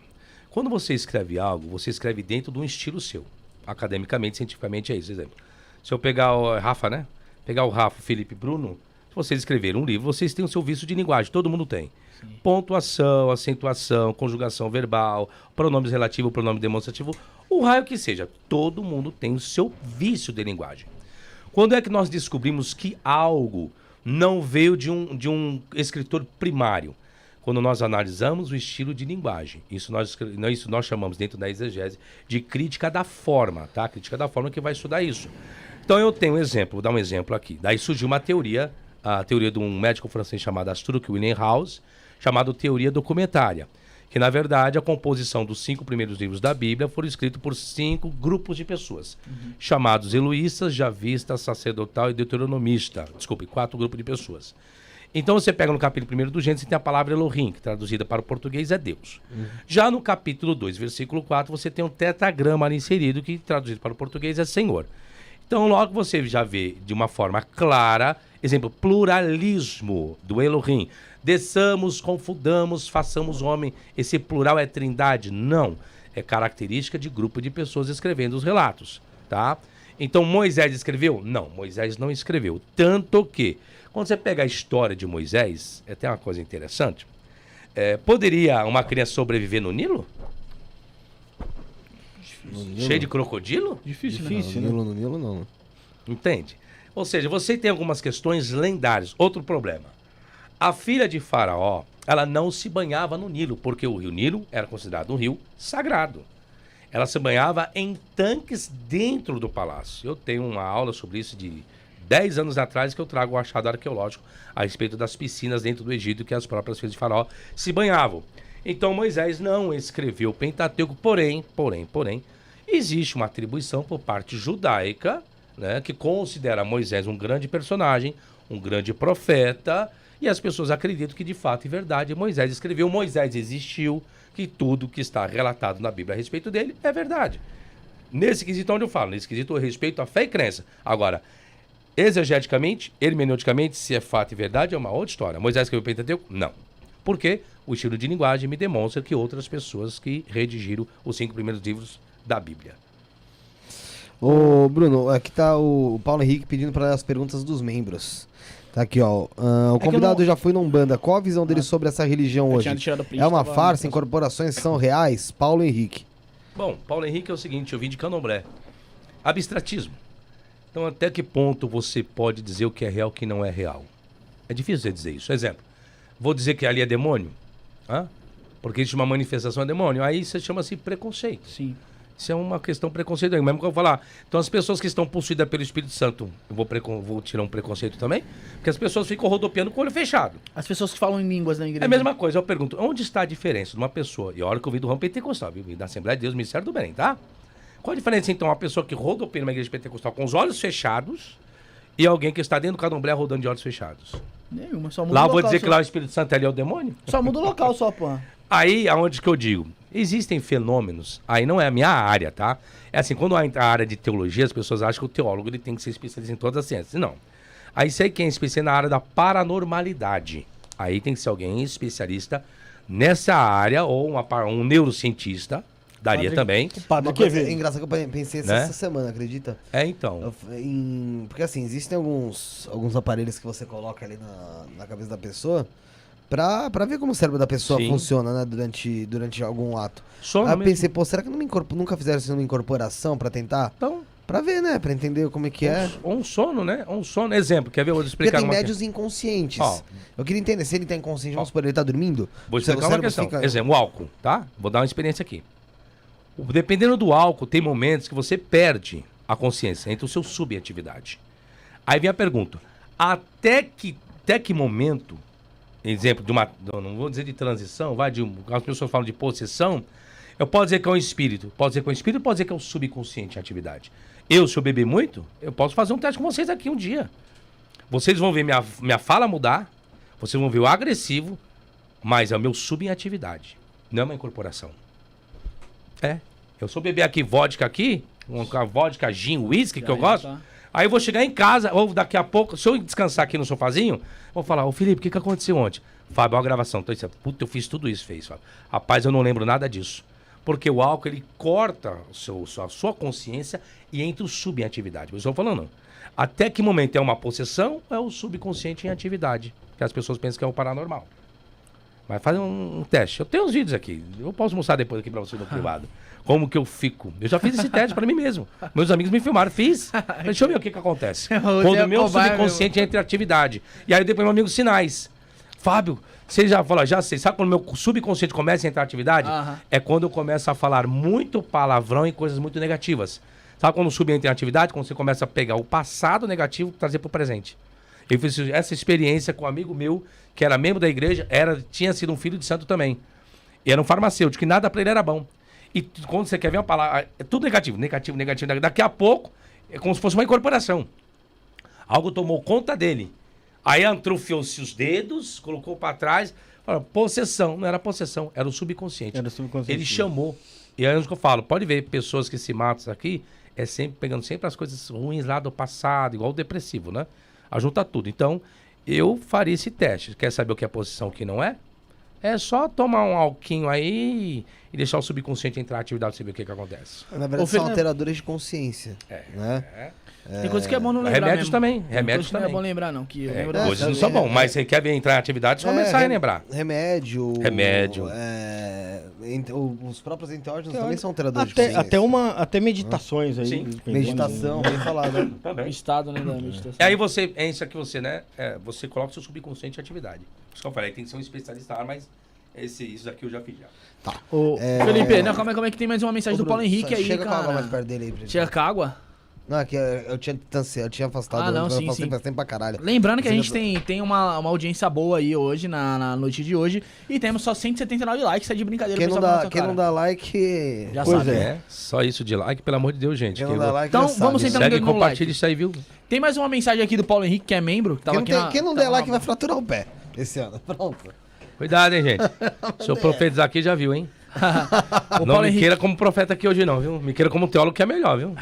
S2: Quando você escreve algo, você escreve dentro de um estilo seu. Academicamente, cientificamente é isso, exemplo. Se eu pegar o Rafa, né? Pegar o Rafa, Felipe e Bruno, se vocês escreverem um livro, vocês têm o seu vício de linguagem, todo mundo tem. Sim. Pontuação, acentuação, conjugação verbal, pronomes relativo, pronome demonstrativo, o raio que seja, todo mundo tem o seu vício de linguagem. Quando é que nós descobrimos que algo não veio de um escritor primário? Quando nós analisamos o estilo de linguagem. Isso nós chamamos dentro da exegese de crítica da forma, tá? Crítica da forma que vai estudar isso. Então eu tenho um exemplo, vou dar um exemplo aqui. Daí surgiu uma teoria, a teoria de um médico francês chamado Astruc Willenhaus, chamado teoria documentária. Que na verdade a composição dos 5 primeiros livros da Bíblia foram escritos por 5 grupos de pessoas. Chamados eloístas, javistas, sacerdotal e deuteronomista. Desculpe, 4 grupos de pessoas. Então você pega no capítulo 1 do Gênesis, tem a palavra Elohim, que traduzida para o português é Deus. Já no capítulo 2, versículo 4, você tem um tetragrama ali inserido, que traduzido para o português é Senhor. Então logo você já vê de uma forma clara, exemplo, pluralismo do Elohim. Desçamos, confundamos, façamos homem. Esse plural é trindade? Não. É característica de grupo de pessoas escrevendo os relatos, tá? Então Moisés escreveu? Não, Moisés não escreveu. Tanto que, quando você pega a história de Moisés, tem uma coisa interessante. Poderia uma criança sobreviver no Nilo? Cheio de crocodilo?
S3: Difícil,
S1: né? No Nilo não.
S2: Entende? Ou seja, você tem algumas questões lendárias. Outro problema. A filha de Faraó, ela não se banhava no Nilo, porque o rio Nilo era considerado um rio sagrado. Ela se banhava em tanques dentro do palácio. Eu tenho uma aula sobre isso de 10 anos atrás que eu trago o achado arqueológico a respeito das piscinas dentro do Egito que as próprias filhas de Faraó se banhavam. Então Moisés não escreveu o Pentateuco, porém, existe uma atribuição por parte judaica, né, que considera Moisés um grande personagem, um grande profeta, e as pessoas acreditam que de fato e verdade Moisés escreveu, Moisés existiu, que tudo que está relatado na Bíblia a respeito dele é verdade. Nesse quesito onde eu falo, nesse quesito eu respeito a fé e crença. Agora, exegeticamente, hermeneuticamente, se é fato e verdade, é uma outra história. Moisés escreveu o Pentateuco? Não. Por quê? O estilo de linguagem me demonstra que outras pessoas que redigiram os 5 primeiros livros da Bíblia.
S1: Ô, Bruno, aqui tá o Paulo Henrique pedindo para as perguntas dos membros. Tá aqui, ó. O convidado já foi na Umbanda. Qual a visão dele sobre essa religião hoje? É uma farsa? Incorporações são reais? Paulo Henrique.
S2: Bom, Paulo Henrique é o seguinte, eu vim de Candomblé. Abstratismo. Então, até que ponto você pode dizer o que é real e o que não é real? É difícil você dizer isso. Exemplo, vou dizer que ali é demônio? Porque existe uma manifestação é demônio. Aí você chama-se preconceito.
S3: Sim.
S2: Isso é uma questão preconceito. Mesmo que eu falar. Então, as pessoas que estão possuídas pelo Espírito Santo, eu vou tirar um preconceito também? Porque as pessoas ficam rodopiando com o olho fechado.
S3: As pessoas que falam em línguas na igreja.
S2: É a mesma coisa. Eu pergunto, onde está a diferença de uma pessoa? E a hora que eu vim do ramo pentecostal, viu? Vim da Assembleia de Deus, Ministério do Bem, tá? Qual a diferença, então, uma pessoa que rodopia numa igreja pentecostal com os olhos fechados e alguém que está dentro do candomblé rodando de olhos fechados?
S3: Nenhuma, só muda
S2: lá
S3: o local.
S2: Vou dizer
S3: só...
S2: que lá o Espírito Santo ali é o demônio?
S3: Só muda o local, só, pô.
S2: Aí, aonde que eu digo? Existem fenômenos, aí não é a minha área, tá? É assim, quando entra a área de teologia, as pessoas acham que o teólogo ele tem que ser especialista em todas as ciências. Não. Aí sei quem é especialista na área da paranormalidade. Aí tem que ser alguém especialista nessa área, ou um neurocientista, daria também.
S1: É engraçado que eu pensei essa semana, acredita?
S2: Então.
S1: Porque assim, existem alguns aparelhos que você coloca ali na cabeça da pessoa pra ver como o cérebro da pessoa funciona, né, durante algum ato. Aí eu pensei, será que nunca fizeram isso numa incorporação pra tentar?
S2: Então,
S1: pra ver, né, pra entender como é que é.
S2: Ou um sono, né? Um sono, exemplo, quer ver? Eu vou explicar.
S1: Porque tem médios inconscientes. Eu queria entender, se ele tá inconsciente, vamos supor, ele tá dormindo?
S2: Vou explicar uma questão. Exemplo, o álcool, tá? Vou dar uma experiência aqui. Dependendo do álcool, tem momentos que você perde a consciência, entra o seu subatividade. Aí vem a pergunta, até que momento, exemplo de não vou dizer de transição, as pessoas falam de possessão, eu posso dizer que é um espírito, pode dizer que é um espírito, pode dizer que é um subconsciente em atividade. Se eu beber muito, eu posso fazer um teste com vocês aqui um dia. Vocês vão ver minha fala mudar, vocês vão ver o agressivo, mas é o meu sub em atividade, não é uma incorporação. Eu sou beber aqui vodka aqui, uma vodka, gin, whisky, que eu gosto. Tá. Aí eu vou chegar em casa, ou daqui a pouco, se eu descansar aqui no sofazinho, vou falar, Felipe, o que aconteceu ontem? Fábio, a gravação. Então, puta, eu fiz tudo isso, Fábio. Rapaz, eu não lembro nada disso. Porque o álcool, ele corta a sua consciência e entra o sub em atividade. Eu estou falando, até que momento é uma possessão ou é o subconsciente em atividade? Que as pessoas pensam que é o paranormal. Mas faz um teste. Eu tenho uns vídeos aqui. Eu posso mostrar depois aqui pra você no privado. Como que eu fico. Eu já fiz esse teste pra mim mesmo. Meus amigos me filmaram. Fiz. Deixa eu ver o que acontece. Quando o meu subconsciente entra em atividade. E aí depois meu amigo sinais. Fábio, você já falou, já sei. Sabe quando o meu subconsciente começa a entrar em atividade? É quando eu começo a falar muito palavrão e coisas muito negativas. Sabe quando o sub entra em atividade? Quando você começa a pegar o passado negativo e trazer pro presente. Eu fiz essa experiência com um amigo meu, que era membro da igreja, tinha sido um filho de santo também. E era um farmacêutico, e nada pra ele era bom. E quando você quer ver uma palavra, é tudo negativo, negativo, negativo, negativo. Daqui a pouco, é como se fosse uma incorporação. Algo tomou conta dele. Aí atrofiou-se os dedos, colocou pra trás, falou, possessão. Não era possessão, era o subconsciente.
S4: Era o subconsciente.
S2: Ele chamou. E aí é onde que eu falo, pode ver, pessoas que se matam aqui, é sempre pegando sempre as coisas ruins lá do passado, igual o depressivo, né? Ajunta tudo. Então, eu faria esse teste. Quer saber o que é posição e o que não é? É só tomar um alquinho aí e deixar o subconsciente entrar em atividade pra você ver o que acontece.
S1: Na verdade, são alteradores de consciência. Né?
S3: Tem coisas que é bom não lembrar.
S2: Remédios
S3: mesmo.
S2: também. Remédios também.
S3: Não é bom lembrar, não. Que eu lembro
S2: coisas não são bom, mas você quer ver entrar em atividade, só começar a lembrar.
S1: Remédio. Os próprios enteógenos também são alteradores de consciência.
S4: Até meditações aí.
S2: Sim.
S1: Meditação, bem falado. Né?
S3: O estado, né, da meditação.
S2: E aí você, é isso que você, né? Você coloca o seu subconsciente em atividade. Isso que eu falei, tem que ser um especialista, mas isso daqui eu já fiz já.
S1: Tá.
S3: Felipe, não, como é que tem mais uma mensagem do Paulo Henrique aí,
S1: chega
S3: cara?
S1: Chega com a água mais perto dele aí pra gente.
S3: Chega com a água?
S1: Não, aqui eu tinha afastado.
S3: Não, sim.
S1: Faz tempo pra caralho.
S3: Lembrando que a gente tem uma audiência boa aí hoje, na noite de hoje. E temos só 179 likes, é de brincadeira.
S1: Quem não dá like...
S3: Já
S4: pois
S3: sabe.
S2: Só isso de like, pelo amor de Deus, gente.
S1: Quem não dá like
S3: então, vamos sentar no
S2: segue,
S3: dedo no
S2: compartilha
S3: like.
S2: isso aí, viu?
S3: Tem mais uma mensagem aqui do Paulo Henrique, que é membro. Que tava
S1: quem não der like vai fraturar o pé esse ano. Pronto.
S2: Cuidado, hein, gente. Se eu profetizar aqui, já viu, hein?
S3: O
S2: Não
S3: Paulo
S2: me
S3: Henrique...
S2: queira como profeta aqui hoje não, viu? Me queira como teólogo que é melhor, viu?